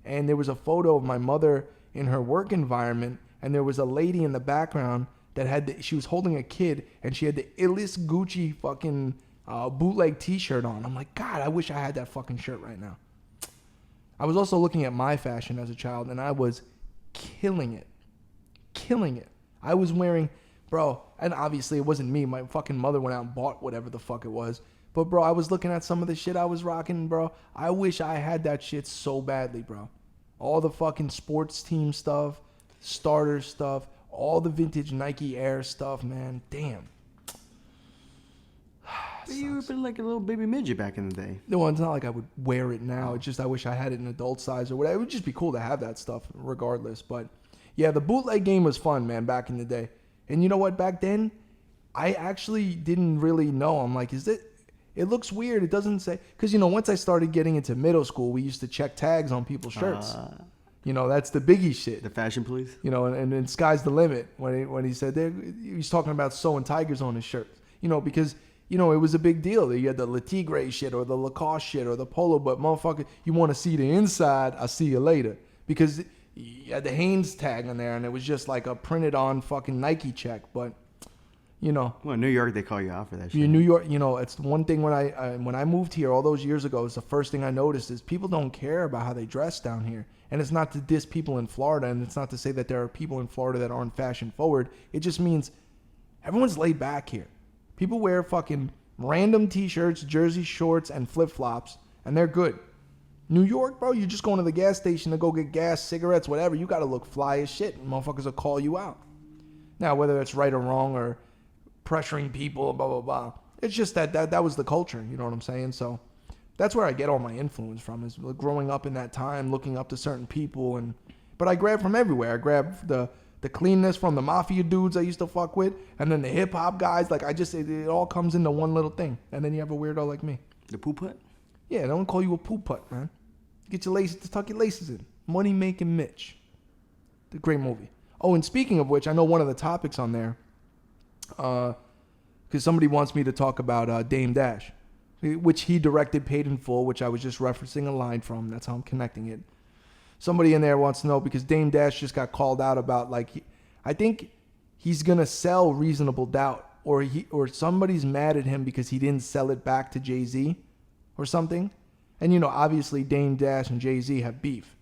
and there was a photo of my mother in her work environment, and there was a lady in the background that she was holding a kid, and she had the illest Gucci fucking bootleg t-shirt on. I'm like, God, I wish I had that fucking shirt right now. I was also looking at my fashion as a child, and I was killing it. I was wearing, bro, and obviously it wasn't me. My fucking mother went out and bought whatever the fuck it was. But, bro, I was looking at some of the shit I was rocking, bro. I wish I had that shit so badly, bro. All the fucking sports team stuff, starter stuff, all the vintage Nike Air stuff, man. Damn. You were like a little baby midget back in the day. No, it's not like I would wear it now. It's just I wish I had it in adult size or whatever. It would just be cool to have that stuff regardless. But, yeah, the bootleg game was fun, man, back in the day. And you know what? Back then, I actually didn't really know. I'm like, is It looks weird. It doesn't say, because, you know, once I started getting into middle school, we used to check tags on people's shirts. You know, that's the biggie shit. The fashion police. You know, and sky's the limit when he said he's talking about sewing tigers on his shirts. You know, because, you know, it was a big deal. You had the Le Tigre shit or the Lacoste shit or the Polo, but motherfucker, you want to see the inside, I'll see you later. Because you had the Hanes tag on there and it was just like a printed on fucking Nike check, but... You know, well, in New York, they call you out for that shit. In New York, you know, it's one thing when I moved here all those years ago, it's the first thing I noticed is people don't care about how they dress down here. And it's not to diss people in Florida, and it's not to say that there are people in Florida that aren't fashion forward. It just means everyone's laid back here. People wear fucking random t-shirts, jersey shorts, and flip-flops, and they're good. New York, bro, you're just going to the gas station to go get gas, cigarettes, whatever. You got to look fly as shit, and motherfuckers will call you out. Now, whether it's right or wrong or pressuring people, blah, blah, blah. It's just that was the culture, you know what I'm saying? So that's where I get all my influence from, is growing up in that time, looking up to certain people. But I grab from everywhere. I grab the cleanness from the mafia dudes I used to fuck with, and then the hip-hop guys. Like, it all comes into one little thing. And then you have a weirdo like me. The poop putt? Yeah, they don't call you a poop putt, man. Get your laces, to tuck your laces in. Money-making Mitch. The great movie. Oh, and speaking of which, I know one of the topics on there, because somebody wants me to talk about Dame Dash, which he directed, paid in full, which I was just referencing a line from. That's how I'm connecting it. Somebody in there wants to know, because Dame Dash just got called out about, like, I think he's gonna sell Reasonable Doubt, or somebody's mad at him because he didn't sell it back to Jay-Z or something. And, you know, obviously Dame Dash and Jay-Z have beef,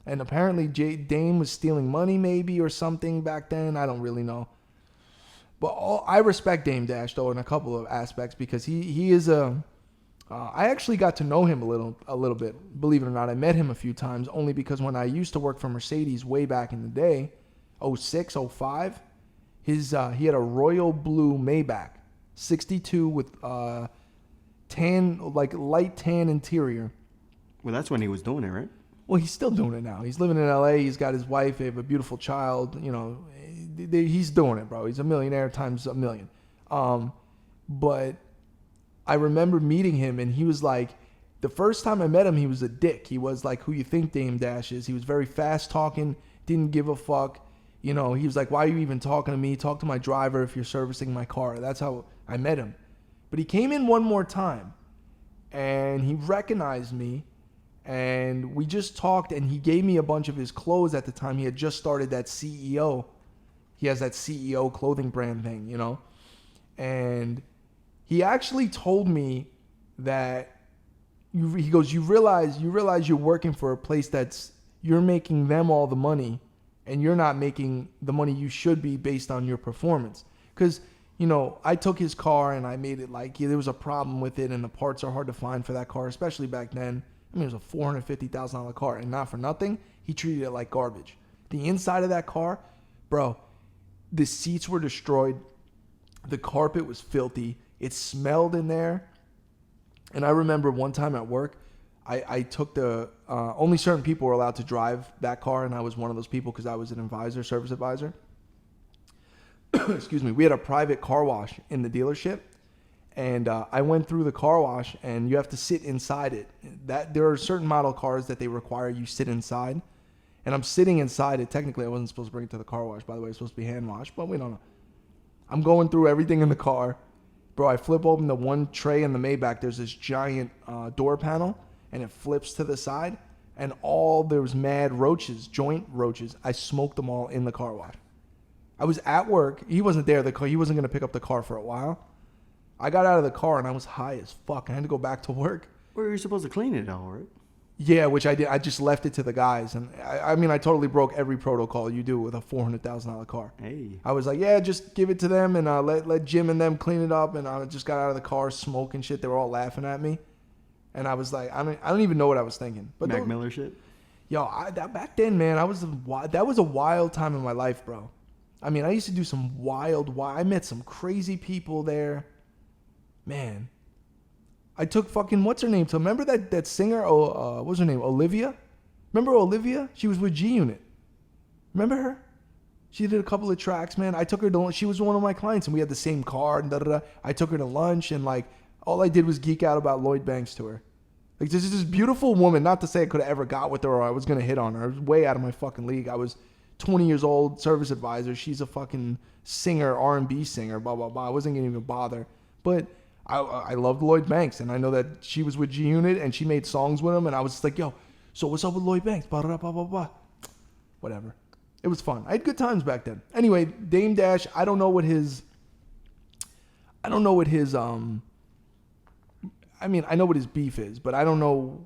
and apparently Dame was stealing money maybe or something back then. I don't really know. But I respect Dame Dash, though, in a couple of aspects, because he is I actually got to know him a little bit. Believe it or not, I met him a few times, only because when I used to work for Mercedes way back in the day, 06, 05, he had a royal blue Maybach, 62 with tan, like light tan interior. Well, that's when he was doing it, right? Well, he's still doing it now. He's living in LA. He's got his wife. They have a beautiful child. You know, he's doing it, bro. He's a millionaire times a million. But I remember meeting him, and he was like, the first time I met him, he was a dick. He was like who you think Dame Dash is. He was very fast talking, didn't give a fuck. You know, he was like, why are you even talking to me? Talk to my driver if you're servicing my car. That's how I met him. But he came in one more time, and he recognized me. And we just talked, and he gave me a bunch of his clothes at the time. He had just started that CEO. He has that CEO clothing brand thing, you know. And he actually told me that he goes, you realize you're working for a place you're making them all the money, and you're not making the money you should be based on your performance. Because, you know, I took his car and I made it like there was a problem with it, and the parts are hard to find for that car, especially back then. I mean, it was a $450,000 car, and not for nothing, he treated it like garbage. The inside of that car, bro, the seats were destroyed. The carpet was filthy. It smelled in there. And I remember one time at work, I took only certain people were allowed to drive that car, and I was one of those people because I was an service advisor. Excuse me. We had a private car wash in the dealership. And I went through the car wash, and you have to sit inside it. There are certain model cars that they require you sit inside. And I'm sitting inside it. Technically, I wasn't supposed to bring it to the car wash. By the way, it's supposed to be hand washed, but we don't know. I'm going through everything in the car. Bro, I flip open the one tray in the Maybach. There's this giant door panel, and it flips to the side. And there was mad roaches, joint roaches. I smoked them all in the car wash. I was at work. He wasn't there. He wasn't going to pick up the car for a while. I got out of the car, and I was high as fuck. I had to go back to work. Well, you're supposed to clean it all, right? Yeah, which I did. I just left it to the guys. And I mean, I totally broke every protocol you do with a $400,000 car. Hey. I was like, yeah, just give it to them, and let Jim and them clean it up. And I just got out of the car smoking shit. They were all laughing at me. And I was like, I don't even know what I was thinking. But Mac Miller shit? Yo, back then, man, that was a wild time in my life, bro. I mean, I used to do some wild. I met some crazy people there. Man, I took fucking, what's her name? So remember that singer, what's her name? Olivia? Remember Olivia? She was with G-Unit. Remember her? She did a couple of tracks, man. I took her to lunch. She was one of my clients, and we had the same car. And I took her to lunch, and like all I did was geek out about Lloyd Banks to her. Like, this is this beautiful woman. Not to say I could have ever got with her or I was going to hit on her. I was way out of my fucking league. I was 20 years old, service advisor. She's a fucking singer, R&B singer, blah, blah, blah. I wasn't going to even bother. But I loved Lloyd Banks, and I know that she was with G-Unit, and she made songs with him, and I was just like, yo, so what's up with Lloyd Banks? Blah, blah, blah, blah, blah. Whatever. It was fun. I had good times back then. Anyway, Dame Dash, I don't know what his, I know what his beef is, but I don't know.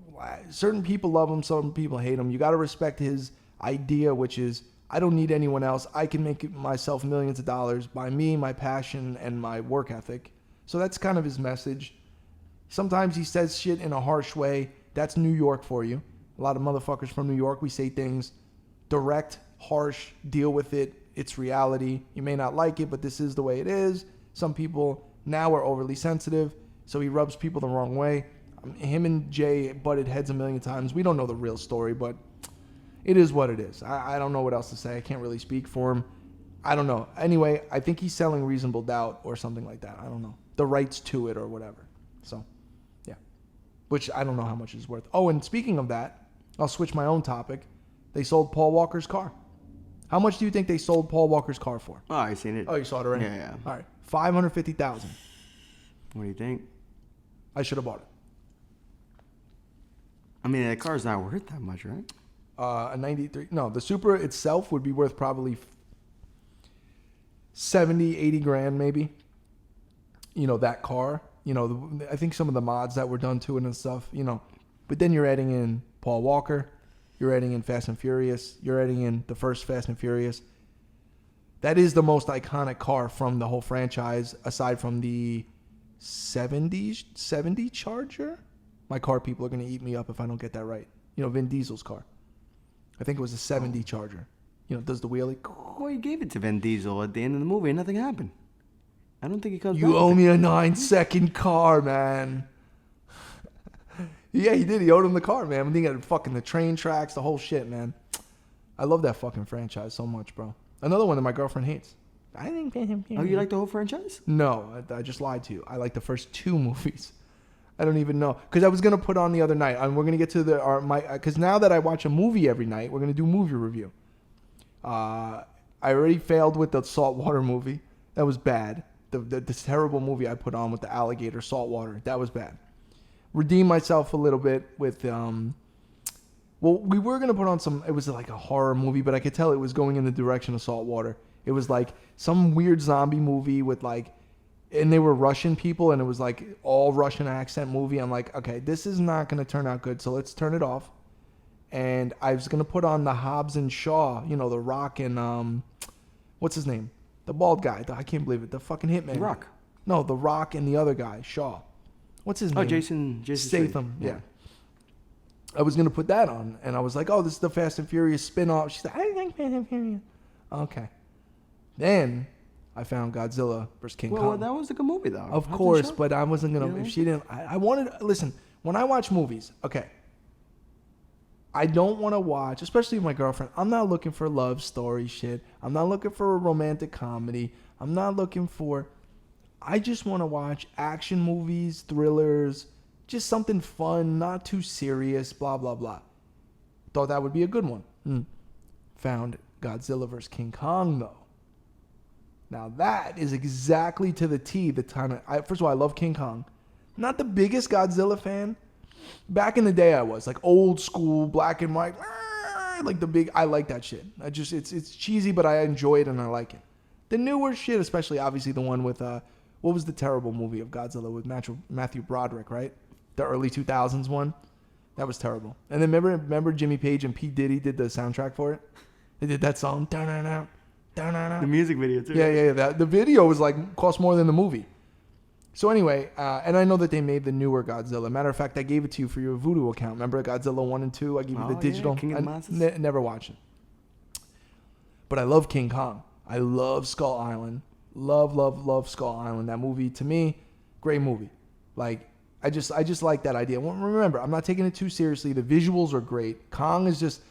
Certain people love him, some people hate him. You got to respect his idea, which is, I don't need anyone else. I can make myself millions of dollars by me, my passion, and my work ethic. So that's kind of his message. Sometimes he says shit in a harsh way. That's New York for you. A lot of motherfuckers from New York, we say things direct, harsh, deal with it. It's reality. You may not like it, but this is the way it is. Some people now are overly sensitive, so he rubs people the wrong way. Him and Jay butted heads a million times. We don't know the real story, but it is what it is. I don't know what else to say. I can't really speak for him. I don't know. Anyway, I think he's selling Reasonable Doubt or something like that. I don't know. The rights to it or whatever. So, yeah. Which I don't know how much it's worth. Oh, and speaking of that, I'll switch my own topic. They sold Paul Walker's car. How much do you think they sold Paul Walker's car for? Oh, I seen it. Oh, you saw it already? Yeah. All right. $550,000. What do you think? I should have bought it. I mean, that car's not worth that much, right? A 93. No, the Supra itself would be worth probably 70, 80 grand maybe. You know, that car. You know, I think some of the mods that were done to it and stuff, you know. But then you're adding in Paul Walker. You're adding in Fast and Furious. You're adding in the first Fast and Furious. That is the most iconic car from the whole franchise, aside from the 70 Charger. My car people are going to eat me up if I don't get that right. You know, Vin Diesel's car. I think it was a 70 Charger. You know, does the wheelie. Well, you gave it to Vin Diesel at the end of the movie and nothing happened. I don't think he comes back. You owe me a 9-second car, man. Yeah, he did. He owed him the car, man. I think he had fucking the train tracks, the whole shit, man. I love that fucking franchise so much, bro. Another one that my girlfriend hates. I think. Oh, you like the whole franchise? No, I just lied to you. I like the first 2 movies. I don't even know, because I was gonna put on the other night, and we're gonna get to because now that I watch a movie every night, we're gonna do movie review. I already failed with the saltwater movie. That was bad. This terrible movie I put on with the alligator saltwater. That was bad. Redeemed myself a little bit with well, we were gonna put on some. It was like a horror movie, but I could tell it was going in the direction of saltwater. It was like some weird zombie movie with like. And they were Russian people, and it was like all Russian accent movie. I'm like, okay, this is not going to turn out good, so let's turn it off. And I was going to put on the Hobbs and Shaw, you know, The Rock and, what's his name? The bald guy. I can't believe it. The fucking hitman. The Rock. No, The Rock and the other guy, Shaw. What's his name? Oh, Jason Statham, yeah. I was going to put that on, and I was like, oh, this is the Fast and Furious spin-off. She's like, I like Fast and Furious. Okay. Then I found Godzilla vs. King Kong. Well, that was a good movie, though. Of course, but I wasn't going to, if she didn't, I wanted, listen, when I watch movies, okay, I don't want to watch, especially with my girlfriend, I'm not looking for love story shit. I'm not looking for a romantic comedy. I'm not looking for, I just want to watch action movies, thrillers, just something fun, not too serious, blah, blah, blah. Thought that would be a good one. Found Godzilla vs. King Kong, though. Now that is exactly to the T the time. First of all, I love King Kong. Not the biggest Godzilla fan. Back in the day, I was like old school, black and white, like the big. I like that shit. It's cheesy, but I enjoy it and I like it. The newer shit, especially obviously the one with what was the terrible movie of Godzilla with Matthew Broderick, right? The early 2000s one. That was terrible. And then remember Jimmy Page and P. Diddy did the soundtrack for it. They did that song. The music video too. Yeah. The video was like cost more than the movie. So anyway, and I know that they made the newer Godzilla. Matter of fact, I gave it to you for your Voodoo account. Remember Godzilla 1 and 2? I gave you the digital. King of the Monsters. Never watched it. But I love King Kong. I love Skull Island. Love Skull Island. That movie, to me, great movie. Like, I just like that idea. Well, remember, I'm not taking it too seriously. The visuals are great. Kong is just,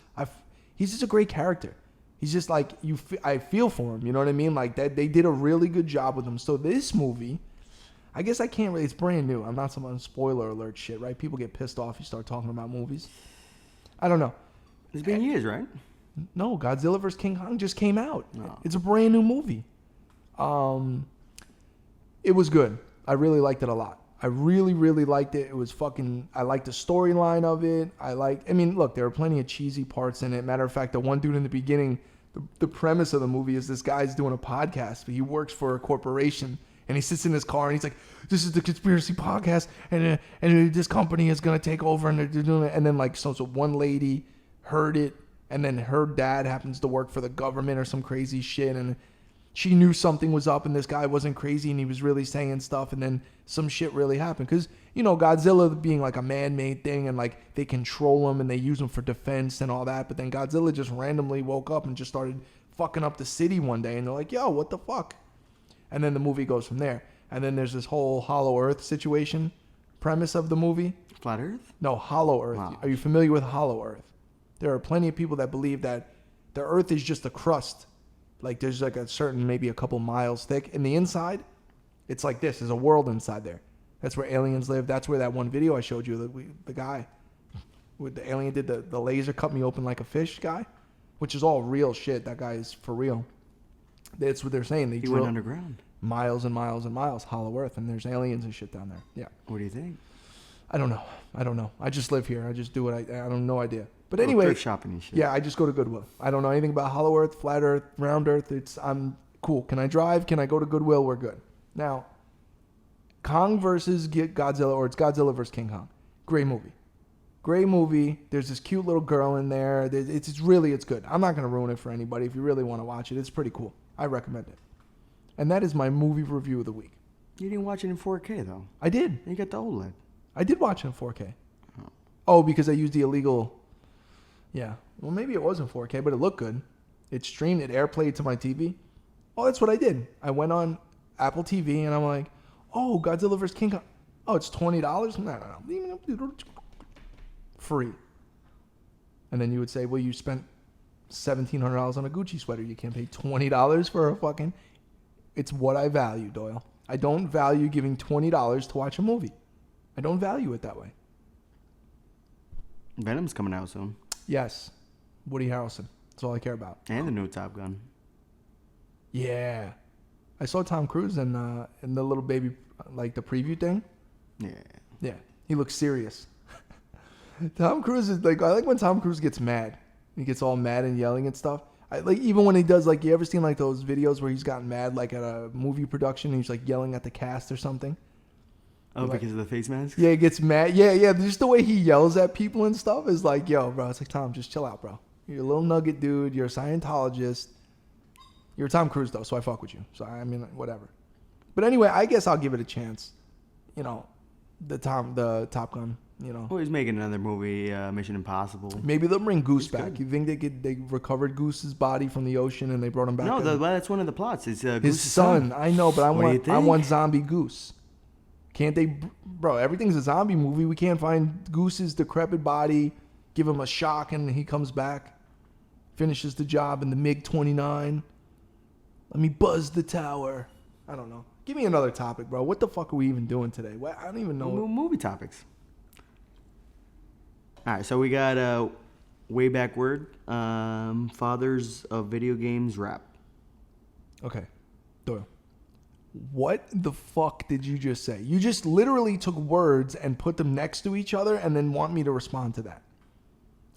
he's just a great character. He's just like, I feel for him. You know what I mean? Like, that they did a really good job with him. So this movie, I guess I can't really. It's brand new. I'm not some spoiler alert shit, right? People get pissed off. You start talking about movies. I don't know. It's been years, right? No, Godzilla vs. King Kong just came out. Oh. It's a brand new movie. It was good. I really liked it a lot. I really, really liked it. It was fucking... I liked the storyline of it. I mean, look, there are plenty of cheesy parts in it. Matter of fact, the one dude in the beginning, the premise of the movie is this guy's doing a podcast, but he works for a corporation, and he sits in his car, and he's like, this is the conspiracy podcast, and this company is going to take over, and they're doing it. And then, like, so one lady heard it, and then her dad happens to work for the government or some crazy shit, and she knew something was up, and this guy wasn't crazy, and he was really saying stuff, and then some shit really happened. Because, you know, Godzilla being like a man-made thing, and like they control him and they use him for defense and all that, but then Godzilla just randomly woke up and just started fucking up the city one day, and they're like, yo, what the fuck? And then the movie goes from there. And then there's this whole Hollow Earth situation premise of the movie. Flat Earth? No, Hollow Earth. Wow. Are you familiar with Hollow Earth? There are plenty of people that believe that the Earth is just a crust. Like there's like a certain, maybe a couple miles thick. In the inside, it's like this. There's a world inside there. That's where aliens live. That's where that one video I showed you, the guy with the alien did the laser cut me open like a fish guy, which is all real shit. That guy is for real. That's what they're saying. They He went underground. miles and miles and miles, Hollow Earth, and there's aliens and shit down there. Yeah. What do you think? I don't know. I just live here. I just do what I don't no idea. But Oh, anyway, thrift shopping and shit. yeah, I just go to Goodwill. I don't know anything about Hollow Earth, Flat Earth, Round Earth. I'm cool. Can I drive? Can I go to Goodwill? We're good. Now, Kong versus Godzilla, or it's Godzilla versus King Kong. Great movie. Great movie. There's this cute little girl in there. It's good. I'm not going to ruin it for anybody. If you really want to watch it, it's pretty cool. I recommend it. And that is my movie review of the week. You didn't watch it in 4K, though. I did. You got the OLED. I did watch it in 4K. Oh, because I used the illegal... Yeah. Well, maybe it wasn't 4K, but it looked good. It streamed, it airplayed to my TV. Oh, that's what I did. I went on Apple TV, and I'm like, oh, Godzilla vs. King Kong. Oh, it's $20? No. Free. And then you would say, well, you spent $1,700 on a Gucci sweater. You can't pay $20 for a fucking... It's what I value, Doyle. I don't value giving $20 to watch a movie. I don't value it that way. Venom's coming out soon. Yes. Woody Harrelson. That's all I care about. And the new Top Gun. Yeah. I saw Tom Cruise in the little baby, like the preview thing. Yeah. Yeah. He looks serious. Tom Cruise is like, I like when Tom Cruise gets mad. He gets all mad and yelling and stuff. I like, even when he does, like, you ever seen like those videos where he's gotten mad, like at a movie production, and he's like yelling at the cast or something? Oh, like, because of the face mask? Yeah, he gets mad. Yeah. Just the way he yells at people and stuff is like, yo, bro. It's like, Tom, just chill out, bro. You're a little nugget dude. You're a Scientologist. You're Tom Cruise, though, so I fuck with you. So, I mean, whatever. But anyway, I guess I'll give it a chance. You know, the Top Gun, you know. Well, he's making another movie, Mission Impossible. Maybe they'll bring Goose He's back. good. You think they recovered Goose's body from the ocean and they brought him back? No, that's one of the plots. It's his Goose's son. I know, but I want zombie Goose. Can't they, bro? Everything's a zombie movie. We can't find Goose's decrepit body, give him a shock, and he comes back, finishes the job in the MiG-29. Let me buzz the tower. I don't know. Give me another topic, bro. What the fuck are we even doing today? I don't even know. Movie topics. All right, so we got way back word. Fathers of video games rap. Okay, Doyle. What the fuck did you just say? You just literally took words and put them next to each other and then want me to respond to that.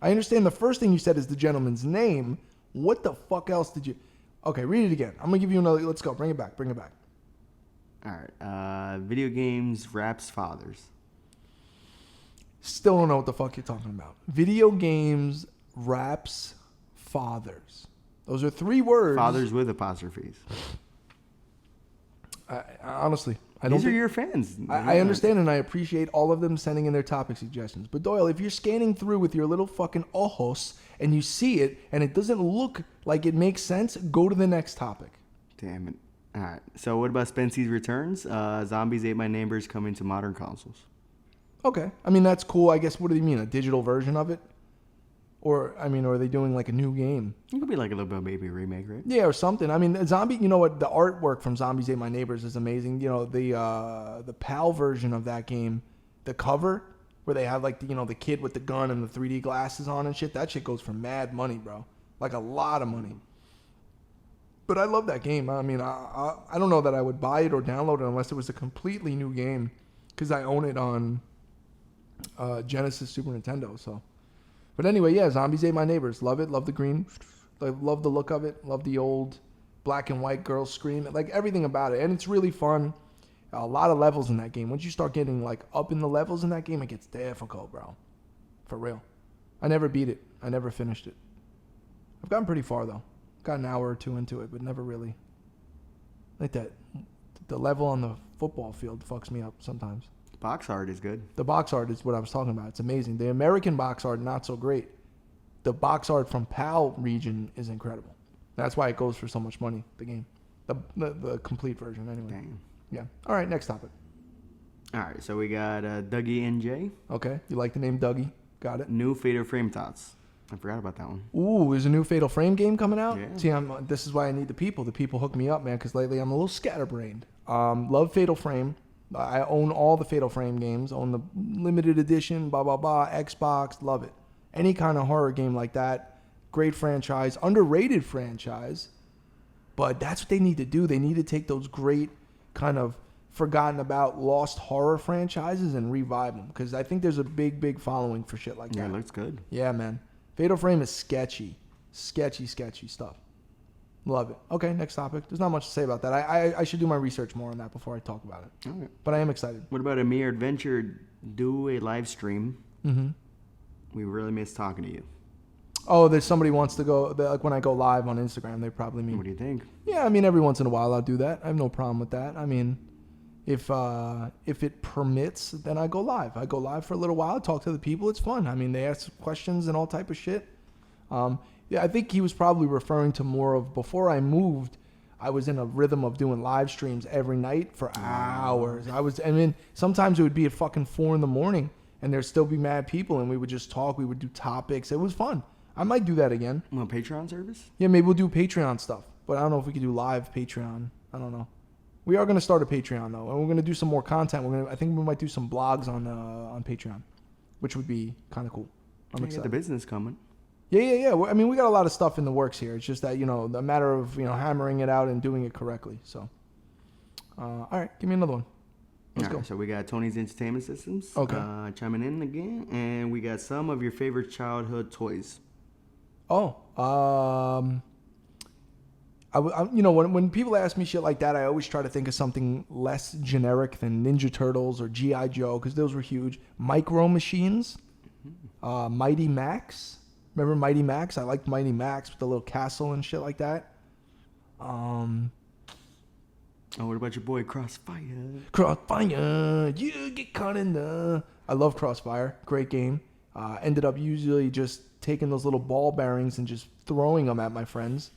I understand the first thing you said is the gentleman's name. What the fuck else did you... Okay, read it again. I'm going to give you another... Let's go. Bring it back. All right. Video games raps fathers. Still don't know what the fuck you're talking about. Video games raps fathers. Those are three words. Fathers with apostrophes. Honestly, I don't. These are your fans. I understand and I appreciate all of them sending in their topic suggestions. But Doyle, if you're scanning through with your little fucking ojos and you see it and it doesn't look like it makes sense, go to the next topic. Damn it. All right. So what about Spency's Returns? Zombies Ate My Neighbors coming to modern consoles. Okay. I mean, that's cool. I guess, what do you mean? A digital version of it? Or are they doing like a new game? It could be like a little bit of maybe a remake, right? Yeah, or something. I mean, Zombie. You know what? The artwork from Zombies Ate My Neighbors is amazing. You know, the PAL version of that game, the cover where they have like the kid with the gun and the 3D glasses on and shit. That shit goes for mad money, bro. Like a lot of money. But I love that game. I mean, I don't know that I would buy it or download it unless it was a completely new game, because I own it on Genesis, Super Nintendo. So, but anyway, yeah, Zombies Ate My Neighbors. Love it. Love the green. Love the look of it. Love the old black and white girl scream. Like everything about it, and it's really fun. A lot of levels in that game. Once you start getting like up in the levels in that game, it gets difficult, bro. For real. I never beat it. I never finished it. I've gotten pretty far though. Got an hour or two into it, but never really. Like that. The level on the football field fucks me up sometimes. The box art is good. The box art is what I was talking about. It's amazing. The American box art, not so great. The box art from PAL region is incredible. That's why it goes for so much money, the game. The complete version, anyway. Damn. Yeah. All right, next topic. All right, so we got Dougie NJ. Okay. You like the name Dougie? Got it. New Fatal Frame Thoughts. I forgot about that one. Ooh, there's a new Fatal Frame game coming out? Yeah. See, this is why I need the people. The people hook me up, man, because lately I'm a little scatterbrained. Love Fatal Frame. I own all the Fatal Frame games. Own the limited edition, blah, blah, blah, Xbox. Love it. Any kind of horror game like that. Great franchise. Underrated franchise. But that's what they need to do. They need to take those great kind of forgotten about lost horror franchises and revive them, because I think there's a big following for shit like that. Yeah, it looks good. Yeah, man. Fatal Frame is sketchy stuff. Love it. Okay, next topic. There's not much to say about that. I should do my research more on that before I talk about it. All right. But I am excited. What about a mere adventure? Do a live stream. Mm-hmm. We really miss talking to you. Oh, there's somebody wants to go, like when I go live on Instagram, they probably mean. What do you think? Yeah, I mean, every once in a while I'll do that. I have no problem with that. I mean, if it permits, then I go live. I go live for a little while, talk to the people. It's fun. I mean, they ask questions and all type of shit. Yeah, I think he was probably referring to more of before I moved, I was in a rhythm of doing live streams every night for hours. Sometimes it would be at fucking 4 a.m. and there'd still be mad people, and we would just talk. We would do topics. It was fun. I might do that again. Well, Patreon service? Yeah, maybe we'll do Patreon stuff. But I don't know if we could do live Patreon. I don't know. We are going to start a Patreon, though. And we're going to do some more content. I think we might do some blogs on Patreon, which would be kind of cool. I'm excited. The business coming. Yeah. I mean, we got a lot of stuff in the works here. It's just that, the matter of, hammering it out and doing it correctly. So, all right. Give me another one. Let's go. So we got Tony's Entertainment Systems. Okay. Chiming in again. And we got some of your favorite childhood toys. Oh, when people ask me shit like that, I always try to think of something less generic than Ninja Turtles or G.I. Joe, because those were huge. Micro Machines, Mighty Max. Remember Mighty Max? I liked Mighty Max with the little castle and shit like that. Oh, what about your boy Crossfire? Crossfire, you get caught in the... I love Crossfire. Great game. Ended up usually just taking those little ball bearings and just throwing them at my friends,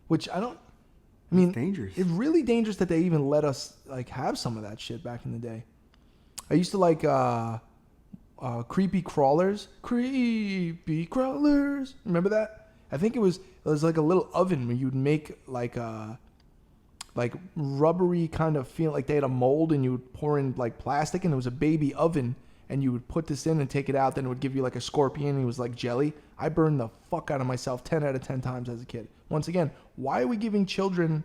which it's dangerous. It's really dangerous that they even let us like have some of that shit back in the day. I used to like creepy crawlers. Remember that? I think it was like a little oven where you'd make like rubbery kind of feel, like they had a mold and you would pour in like plastic, and it was a baby oven, and you would put this in and take it out, then it would give you like a scorpion, and it was like jelly. I burned the fuck out of myself 10 out of 10 times as a kid. Once again, why are we giving children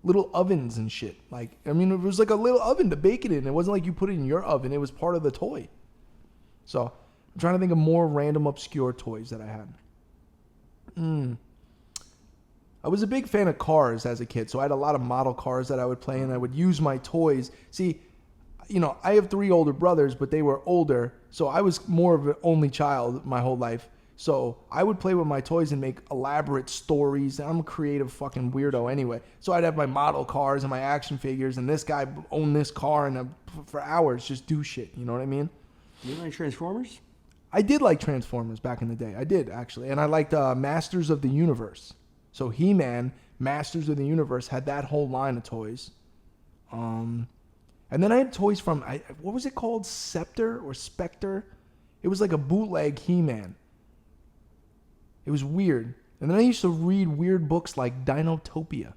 little ovens and shit? Like, I mean, it was like a little oven to bake it in. It wasn't like you put it in your oven. It was part of the toy. So I'm trying to think of more random obscure toys that I had. I was a big fan of cars as a kid, so I had a lot of model cars that I would play, and I would use my toys. See, I have 3 older brothers, but they were older, so I was more of an only child my whole life. So I would play with my toys and make elaborate stories. I'm a creative fucking weirdo anyway. So I'd have my model cars and my action figures, and this guy owned this car, and for hours just do shit. You know what I mean? You like Transformers? I did like Transformers back in the day. I did, actually. And I liked Masters of the Universe. So He-Man, Masters of the Universe, had that whole line of toys. And then I had toys from, what was it called? Scepter or Spectre? It was like a bootleg He-Man. It was weird. And then I used to read weird books like Dinotopia.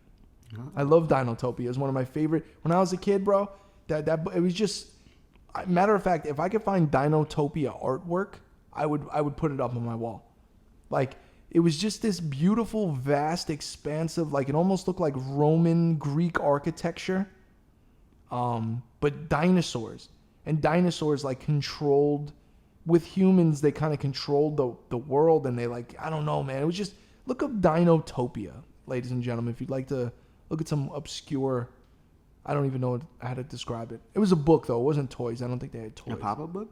I love Dinotopia. It was one of my favorite. When I was a kid, bro, that it was just. Matter of fact, if I could find Dinotopia artwork, I would put it up on my wall. Like, it was just this beautiful, vast, expansive, like it almost looked like Roman Greek architecture. But dinosaurs. And dinosaurs like controlled with humans, they kind of controlled the world, and they like, I don't know, man. It was just, look up Dinotopia, ladies and gentlemen, if you'd like to look at some obscure, I don't even know how to describe it. It was a book, though. It wasn't toys. I don't think they had toys. A pop-up book?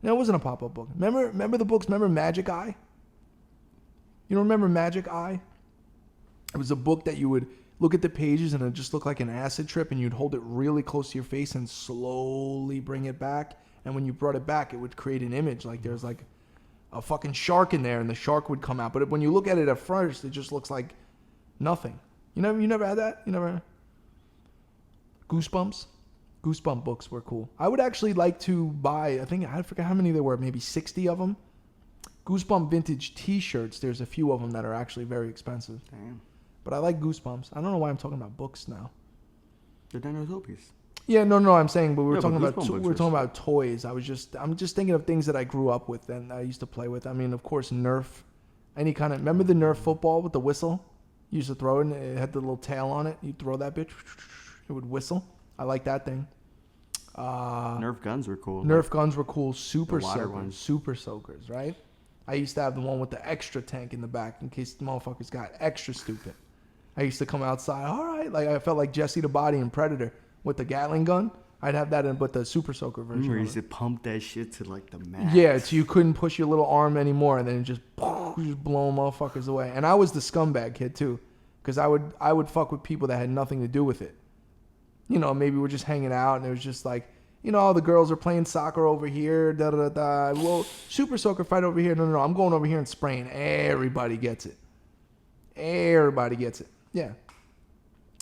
No, it wasn't a pop-up book. Remember the books? Remember Magic Eye? You don't remember Magic Eye? It was a book that you would look at the pages and it just looked like an acid trip, and you'd hold it really close to your face and slowly bring it back. And when you brought it back, it would create an image. Like there's like a fucking shark in there, and the shark would come out. But when you look at it at first, it just looks like nothing. You never had that? You never? Goosebumps? Goosebump books were cool. I would actually like to buy, I forget how many there were, maybe 60 of them. Goosebump vintage t-shirts, there's a few of them that are actually very expensive. Damn. But I like Goosebumps. I don't know why I'm talking about books now. The Dinotopias. Yeah, no, I'm saying, but we were talking Goosebump about toys. I'm just thinking of things that I grew up with and I used to play with. I mean, of course, Nerf, remember the Nerf football with the whistle? You used to throw it and it had the little tail on it. You'd throw that bitch, it would whistle. I like that thing. Nerf guns were cool. Nerf guns were cool. Super soakers, right? I used to have the one with the extra tank in the back in case the motherfuckers got extra stupid. I used to come outside, all right, like I felt like Jesse the Body in Predator with the Gatling gun. I'd have that but the super soaker version. You used to pump that shit to like the max. Yeah, so you couldn't push your little arm anymore, and then it just blow motherfuckers away. And I was the scumbag kid too, because I would fuck with people that had nothing to do with it. You know, maybe we're just hanging out, and it was just like, you know, the girls are playing soccer over here, da-da-da-da. Well, super soaker fight over here. No, I'm going over here and spraying. Everybody gets it. Yeah.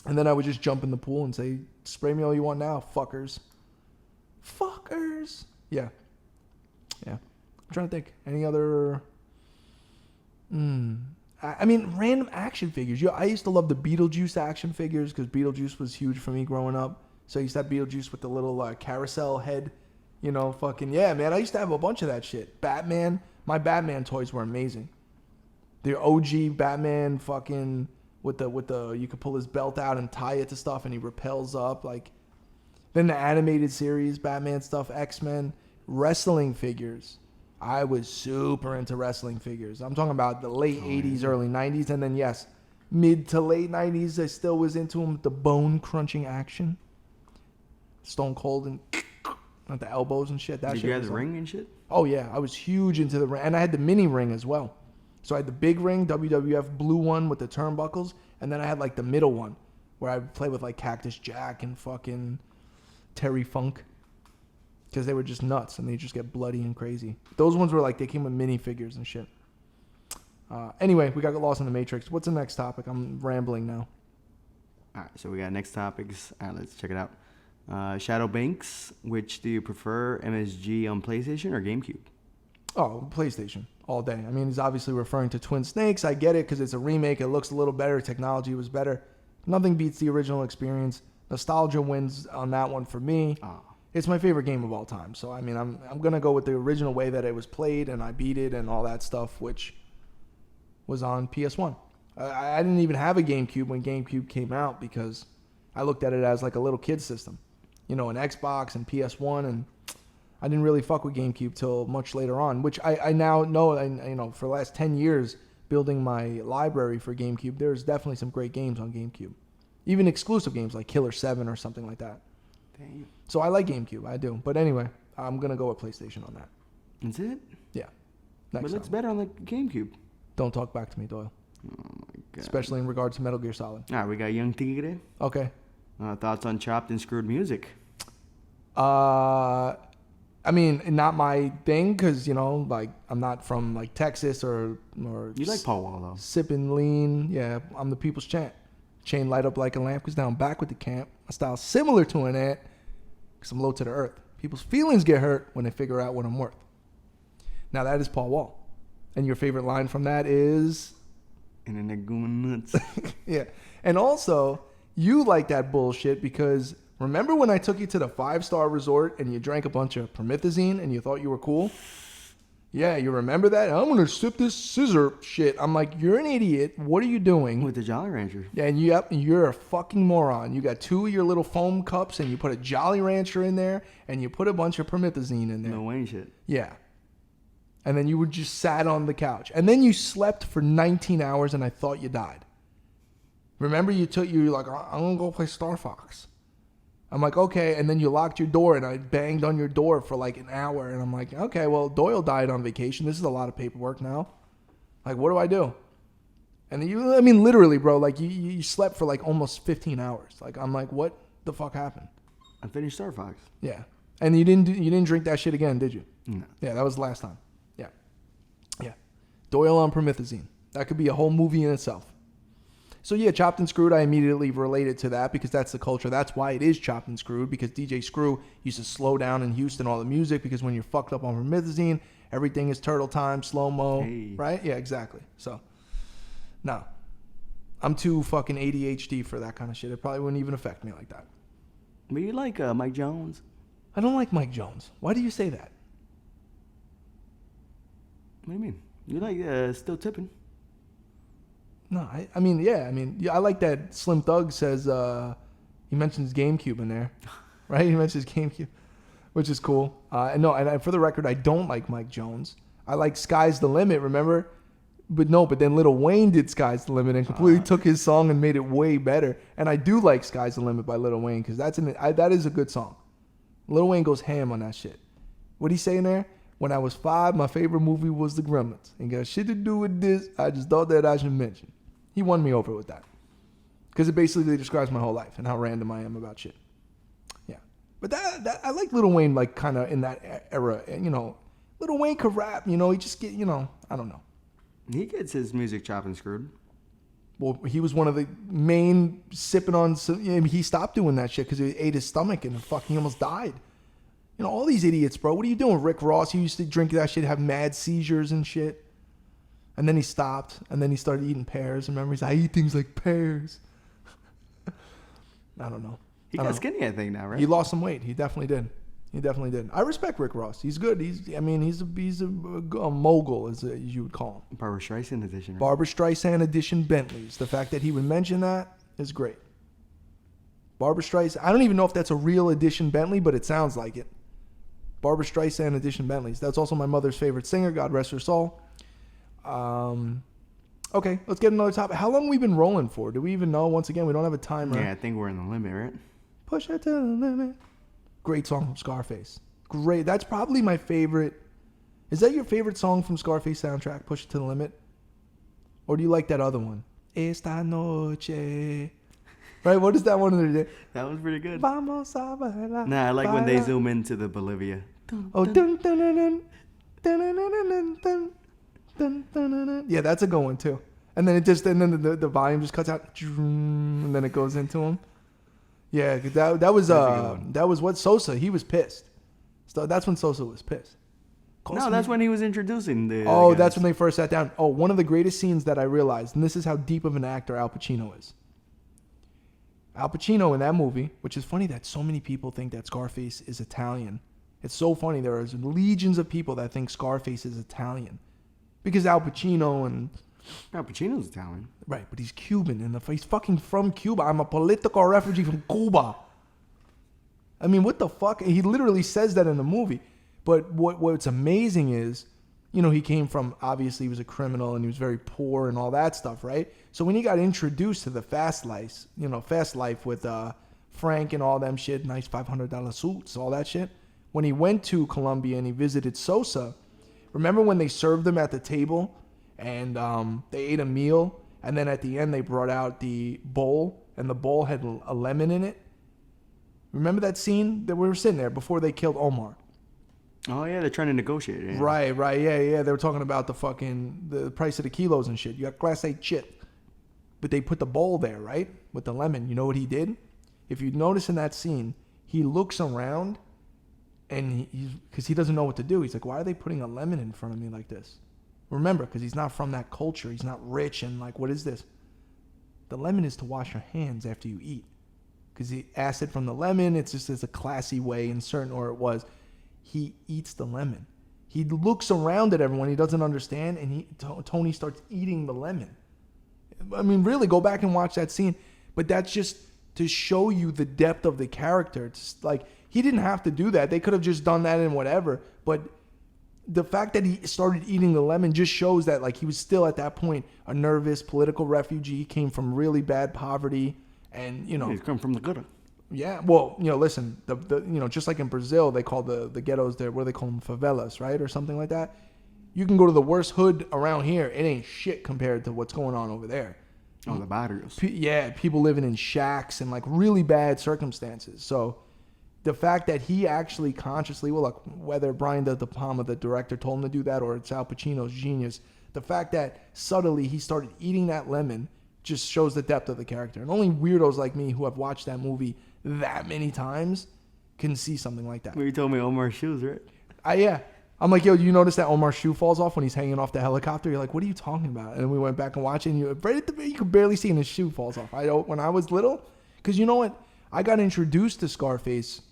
And then I would just jump in the pool and say, spray me all you want now, fuckers. Yeah. I'm trying to think. Any other... I mean, random action figures. I used to love the Beetlejuice action figures because Beetlejuice was huge for me growing up. So I used to have Beetlejuice with the little carousel head. You know, fucking, yeah, man. I used to have a bunch of that shit. Batman. My Batman toys were amazing. The OG Batman fucking with the you could pull his belt out and tie it to stuff and he repels up. Like, then the animated series, Batman stuff, X-Men, wrestling figures. I was super into wrestling figures. I'm talking about the late 80s, early 90s, and then, yes, mid to late 90s, I still was into them with the bone-crunching action. Stone Cold and at the elbows and shit. Did you have the ring and shit? Oh, yeah. I was huge into the ring. And I had the mini ring as well. So I had the big ring, WWF blue one with the turnbuckles, and then I had, like, the middle one where I would play with, like, Cactus Jack and fucking Terry Funk. Because they were just nuts and they just get bloody and crazy. Those ones were like, they came with minifigures and shit. Anyway, we got lost in the Matrix. What's the next topic? I'm rambling now. All right, so we got next topics. All right, let's check it out. Shadow Banks, which do you prefer, MSG on PlayStation or GameCube? Oh, PlayStation all day. I mean, he's obviously referring to Twin Snakes. I get it because it's a remake. It looks a little better. Technology was better. Nothing beats the original experience. Nostalgia wins on that one for me. It's my favorite game of all time. So, I mean, I'm going to go with the original way that it was played, and I beat it and all that stuff, which was on PS1. I didn't even have a GameCube when GameCube came out because I looked at it as like a little kid system. You know, an Xbox and PS1, and I didn't really fuck with GameCube till much later on, which I now know, and you know, for the last 10 years building my library for GameCube, there's definitely some great games on GameCube. Even exclusive games like Killer 7 or something like that. Damn. So I like GameCube, I do. But anyway, I'm going to go with PlayStation on that. That's it? Yeah. But it looks better on the GameCube. Don't talk back to me, Doyle. Oh, my God. Especially in regards to Metal Gear Solid. All right, we got Young Tigre. Okay. Thoughts on chopped and screwed music? I mean, not my thing because, you know, like, I'm not from, like, Texas or You like Paul Wall, though. Sipping lean. Yeah, I'm the people's champ. Chain light up like a lamp because now I'm back with the camp. My style's similar to an ant because I'm low to the earth. People's feelings get hurt when they figure out what I'm worth. Now, that is Paul Wall. And your favorite line from that is? And then they're going nuts. Yeah. And also, you like that bullshit because remember when I took you to the 5-star resort and you drank a bunch of promethazine and you thought you were cool? Yeah, you remember that? I'm going to sip this scissor shit. I'm like, you're an idiot. What are you doing? With the Jolly Rancher. Yeah, and you're a fucking moron. You got 2 of your little foam cups and you put a Jolly Rancher in there and you put a bunch of promethazine in there. No Wayne shit. Yeah. And then you would just sat on the couch. And then you slept for 19 hours and I thought you died. Remember you were like, I'm going to go play Star Fox. I'm like, okay. And then you locked your door and I banged on your door for like an hour. And I'm like, okay, well, Doyle died on vacation. This is a lot of paperwork now. Like, what do I do? And then literally, bro, like you slept for like almost 15 hours. Like, I'm like, what the fuck happened? I finished Star Fox. Yeah. And you didn't drink that shit again, did you? No. Yeah, that was the last time. Yeah. Yeah. Doyle on promethazine. That could be a whole movie in itself. So yeah, Chopped and Screwed, I immediately related to that because that's the culture. That's why it is Chopped and Screwed, because DJ Screw used to slow down in Houston all the music because when you're fucked up on promethazine, everything is turtle time, slow-mo, right? Yeah, exactly. So, no. I'm too fucking ADHD for that kind of shit. It probably wouldn't even affect me like that. But you like Mike Jones? I don't like Mike Jones. Why do you say that? What do you mean? You like Still Tipping? No, I like that Slim Thug says, he mentions GameCube in there, right? He mentions GameCube, which is cool. And for the record, I don't like Mike Jones. I like Sky's the Limit, remember? But then Lil Wayne did Sky's the Limit and completely took his song and made it way better. And I do like Sky's the Limit by Lil Wayne because that is a good song. Lil Wayne goes ham on that shit. What'd he say in there? When I was 5, my favorite movie was The Gremlins. Ain't got shit to do with this. I just thought that I should mention. He won me over with that. Because it basically describes my whole life and how random I am about shit. Yeah. But that I like Lil Wayne, like, kind of in that era. You know, Lil Wayne could rap, you know. He just get, you know, I don't know. He gets his music chopped and screwed. Well, he was one of the main sipping on... He stopped doing that shit because he ate his stomach and fucking almost died. You know, all these idiots, bro. What are you doing? Rick Ross, he used to drink that shit, have mad seizures and shit. And then he stopped, and then he started eating pears. Remember, he's like, I eat things like pears. I don't know. He got skinny, I think, now, right? He lost some weight. He definitely did. I respect Rick Ross. He's good. He's a mogul, as you would call him. Barbra Streisand edition. Right? Barbra Streisand edition Bentleys. The fact that he would mention that is great. Barbra Streisand. I don't even know if that's a real edition Bentley, but it sounds like it. Barbra Streisand edition Bentleys. That's also my mother's favorite singer. God rest her soul. Okay, let's get another topic. How long have we been rolling for? Do we even know? Once again, we don't have a timer. Yeah, I think we're in the limit, right? Push it to the limit. Great song from Scarface. Great. That's probably my favorite. Is that your favorite song from Scarface soundtrack, Push It to the Limit? Or do you like that other one? Esta noche. Right, what is that one? That was pretty good. Vamos a bailar. Nah, I like when they zoom into the Bolivia. Oh, dun, dun, dun, dun, dun, dun, dun, dun, dun. Dun, dun, dun, dun. Yeah, that's a good one too. And then the volume just cuts out, and then it goes into him. Yeah, that was what Sosa. He was pissed. So that's when Sosa was pissed. No, that's when he was introducing the. Oh, that's when they first sat down. Oh, one of the greatest scenes that I realized, and this is how deep of an actor Al Pacino is. Al Pacino in that movie, which is funny that so many people think that Scarface is Italian. It's so funny. There are legions of people that think Scarface is Italian. Because Al Pacino's Italian. Right, but he's Cuban. And he's fucking from Cuba. I'm a political refugee from Cuba. I mean, what the fuck? He literally says that in the movie. But what's amazing is, you know, he came from, obviously he was a criminal and he was very poor and all that stuff, right? So when he got introduced to the fast life with Frank and all them shit, nice $500 suits, all that shit. When he went to Colombia and he visited Sosa, remember when they served them at the table and they ate a meal and then at the end they brought out the bowl and the bowl had a lemon in it? Remember that scene that we were sitting there before they killed Omar? Oh, yeah, they're trying to negotiate. Yeah. Right, yeah. They were talking about the price of the kilos and shit. You got Class A shit. But they put the bowl there, right, with the lemon. You know what he did? If you notice in that scene, he looks around and because he doesn't know what to do. He's like, why are they putting a lemon in front of me like this? Remember, because he's not from that culture. He's not rich and like, what is this? The lemon is to wash your hands after you eat. Because the acid from the lemon, it's just as a classy way in certain, or it was, he eats the lemon. He looks around at everyone he doesn't understand, and Tony starts eating the lemon. I mean, really, go back and watch that scene. But that's just to show you the depth of the character. It's like, he didn't have to do that. They could have just done that and whatever. But the fact that he started eating the lemon just shows that like he was still at that point a nervous political refugee, came from really bad poverty, and He's come from the gutter. Yeah, well, listen, the just like in Brazil, they call the ghettos there, what do they call them, favelas, right, or something like that. You can go to the worst hood around here, it ain't shit compared to what's going on over there. Oh, the barrios. People living in shacks and like really bad circumstances. So the fact that he actually consciously, well, look, whether Brian De Palma, the director, told him to do that, or it's Al Pacino's genius, the fact that subtly he started eating that lemon just shows the depth of the character. And only weirdos like me who have watched that movie that many times can see something like that. Well, you told me Omar's shoes, right? Yeah. I'm like, yo, you notice that Omar's shoe falls off when he's hanging off the helicopter? You're like, what are you talking about? And we went back and watched it, and right at the you could barely see, and his shoe falls off. When I was little, because you know what? I got introduced to Scarface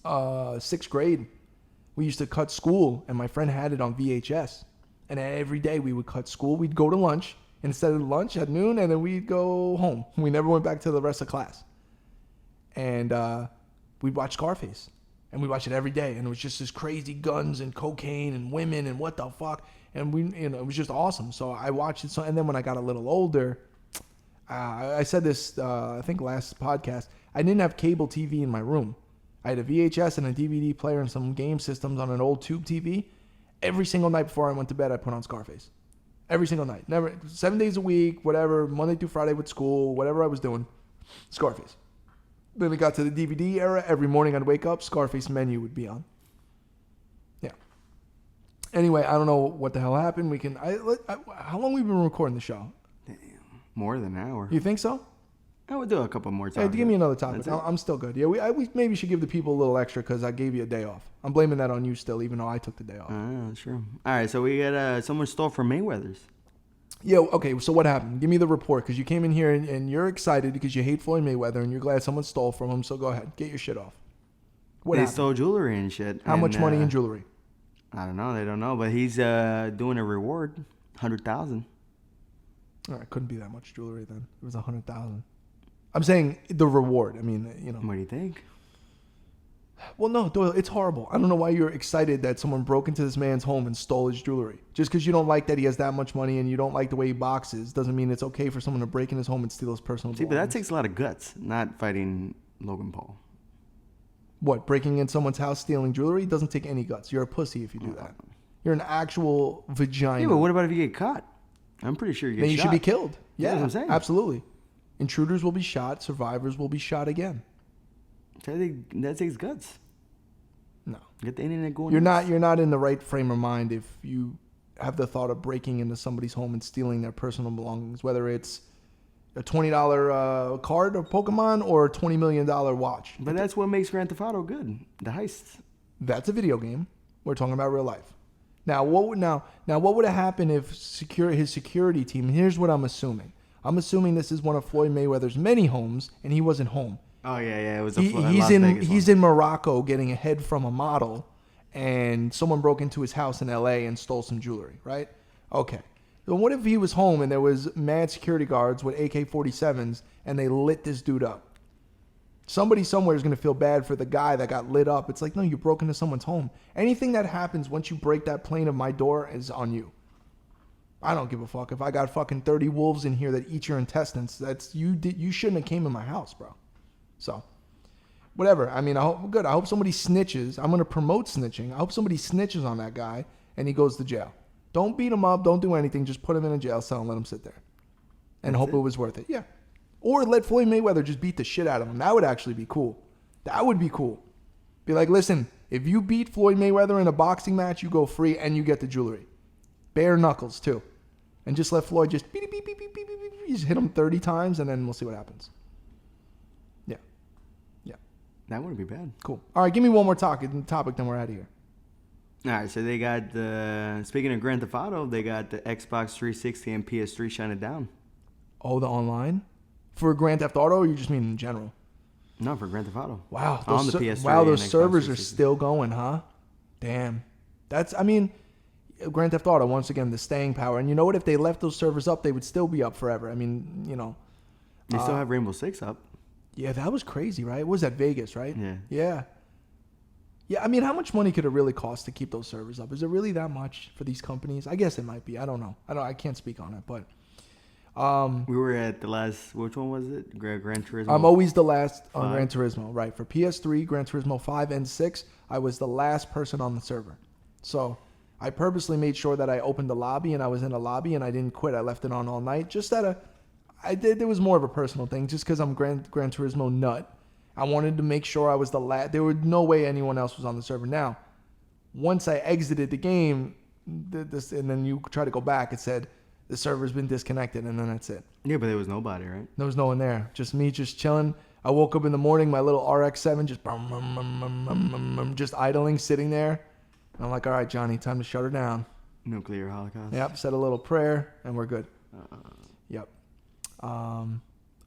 6th grade. We used to cut school, and my friend had it on VHS. And every day we would cut school. We'd go to lunch instead of lunch at noon, and then we'd go home. We never went back to the rest of class. And we'd watch Scarface. And we watched it every day. And it was just this crazy guns and cocaine and women and what the fuck. And it was just awesome. So I watched it. So, and then when I got a little older, I said this, I think last podcast, I didn't have cable TV in my room. I had a VHS and a DVD player and some game systems on an old tube TV. Every single night before I went to bed, I put on Scarface. Every single night. Never 7 days a week, whatever, Monday through Friday with school, whatever I was doing, Scarface. Then it got to the DVD era. Every morning I'd wake up, Scarface menu would be on. Yeah. Anyway, I don't know what the hell happened. How long have we been recording the show? Damn, more than an hour. You think so? I would do a couple more Hey, times. give me another topic. I'm still good. Yeah, we maybe should give the people a little extra because I gave you a day off. I'm blaming that on you still, even though I took the day off. Sure. All right, so we got someone stole from Mayweather's. Yeah, okay, so what happened? Give me the report, because you came in here and you're excited because you hate Floyd Mayweather and you're glad someone stole from him, so go ahead. Get your shit off. What They happened? stole jewelry and shit. How much money in jewelry? I don't know. They don't know, but he's doing a reward, $100,000. All right, couldn't be that much jewelry then. It was $100,000. I'm saying the reward. I mean, What do you think? Well, no, Doyle, it's horrible. I don't know why you're excited that someone broke into this man's home and stole his jewelry. Just because you don't like that he has that much money and you don't like the way he boxes doesn't mean it's okay for someone to break in his home and steal his personal See, but that belongings. takes a lot of guts, not fighting Logan Paul. What, breaking in someone's house, stealing jewelry? Doesn't take any guts. You're a pussy if you do that. You're an actual vagina. Yeah, but what about if you get caught? I'm pretty sure you get Then you shot. should be killed. Yeah, That's what I'm saying. Absolutely. Intruders will be shot. Survivors will be shot again. That takes guts. No. Get the internet going. You're not in the right frame of mind if you have the thought of breaking into somebody's home and stealing their personal belongings, whether it's a $20 card of Pokemon or a $20 million watch. But that's what makes Grand Theft Auto good. The heists. That's a video game. We're talking about real life. Now, what would have happened if his security team? Here's what I'm assuming. I'm assuming this is one of Floyd Mayweather's many homes, and he wasn't home. Oh yeah, it was He's in Morocco getting a head from a model, and someone broke into his house in L.A. and stole some jewelry. Right? Okay. So what if he was home and there was mad security guards with AK-47s and they lit this dude up? Somebody somewhere is going to feel bad for the guy that got lit up. It's like, no, you broke into someone's home. Anything that happens once you break that plane of my door is on you. I don't give a fuck. If I got fucking 30 wolves in here that eat your intestines, you shouldn't have came in my house, bro. So, whatever. I mean, I hope somebody snitches. I'm going to promote snitching. I hope somebody snitches on that guy and he goes to jail. Don't beat him up. Don't do anything. Just put him in a jail cell and let him sit there. And hope it was worth it. Yeah. Or let Floyd Mayweather just beat the shit out of him. That would actually be cool. That would be cool. Be like, listen, if you beat Floyd Mayweather in a boxing match, you go free and you get the jewelry. Bare knuckles, too. And just let Floyd just beep, beep, beep, beep, beep, beep, beep. You just hit him 30 times and then we'll see what happens. Yeah. Yeah. That wouldn't be bad. Cool. All right, give me one more topic, then we're out of here. All right, so they got the. Speaking of Grand Theft Auto, they got the Xbox 360 and PS3 shutting it down. Oh, the online for Grand Theft Auto, or you just mean in general? No, for Grand Theft Auto. Wow, On the PS3. Wow, those and Xbox servers are 360. still going, huh? Damn. I mean, Grand Theft Auto, once again, the staying power. And you know what? If they left those servers up, they would still be up forever. I mean, you know. They still have Rainbow Six up. Yeah, that was crazy, right? It was at Vegas, right? Yeah. Yeah. Yeah, I mean, how much money could it really cost to keep those servers up? Is it really that much for these companies? I guess it might be. I don't know. I can't speak on it, but We were at the last. Which one was it? Gran Turismo. I'm always the last on 5? Gran Turismo, right? For PS3, Gran Turismo 5 and 6, I was the last person on the server. So I purposely made sure that I opened the lobby and I was in a lobby and I didn't quit. I left it on all night. It was more of a personal thing, just because I'm Gran Turismo nut. I wanted to make sure I was the last. There was no way anyone else was on the server. Now, once I exited the game, and then you try to go back, it said the server's been disconnected, and then that's it. Yeah, but there was nobody, right? There was no one there. Just me, just chilling. I woke up in the morning, my little RX-7 just idling, sitting there. And I'm like, all right, Johnny, time to shut her down. Nuclear holocaust. Yep, said a little prayer, and we're good. Yep.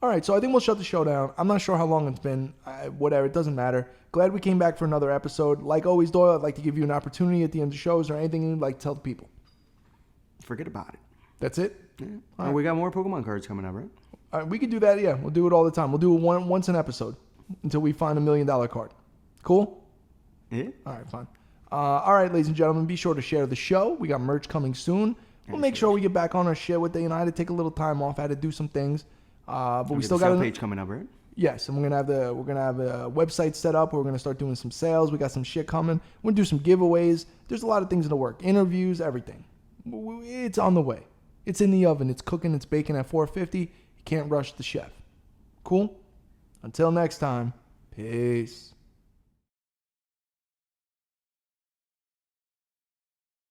All right, so I think we'll shut the show down. I'm not sure how long it's been. Whatever, it doesn't matter. Glad we came back for another episode. Like always, Doyle, I'd like to give you an opportunity at the end of the shows or anything you'd like to tell the people. Forget about it. That's it? Yeah. All right. We got more Pokemon cards coming up, right? All right, we could do that, yeah. We'll do it all the time. We'll do it once an episode until we find $1 million card. Cool? Yeah. All right, fine. All right, ladies and gentlemen, be sure to share the show. We got merch coming soon. We'll make sure we get back on our shit with Day and I to take a little time off. I had to do some things. But we still got a page coming up, right? Yes, and we're gonna have a website set up. We're gonna start doing some sales. We got some shit coming. We're gonna do some giveaways. There's a lot of things in the work. Interviews, everything. It's on the way. It's in the oven. It's cooking. It's baking at 450. You can't rush the chef. Cool? Until next time. Peace.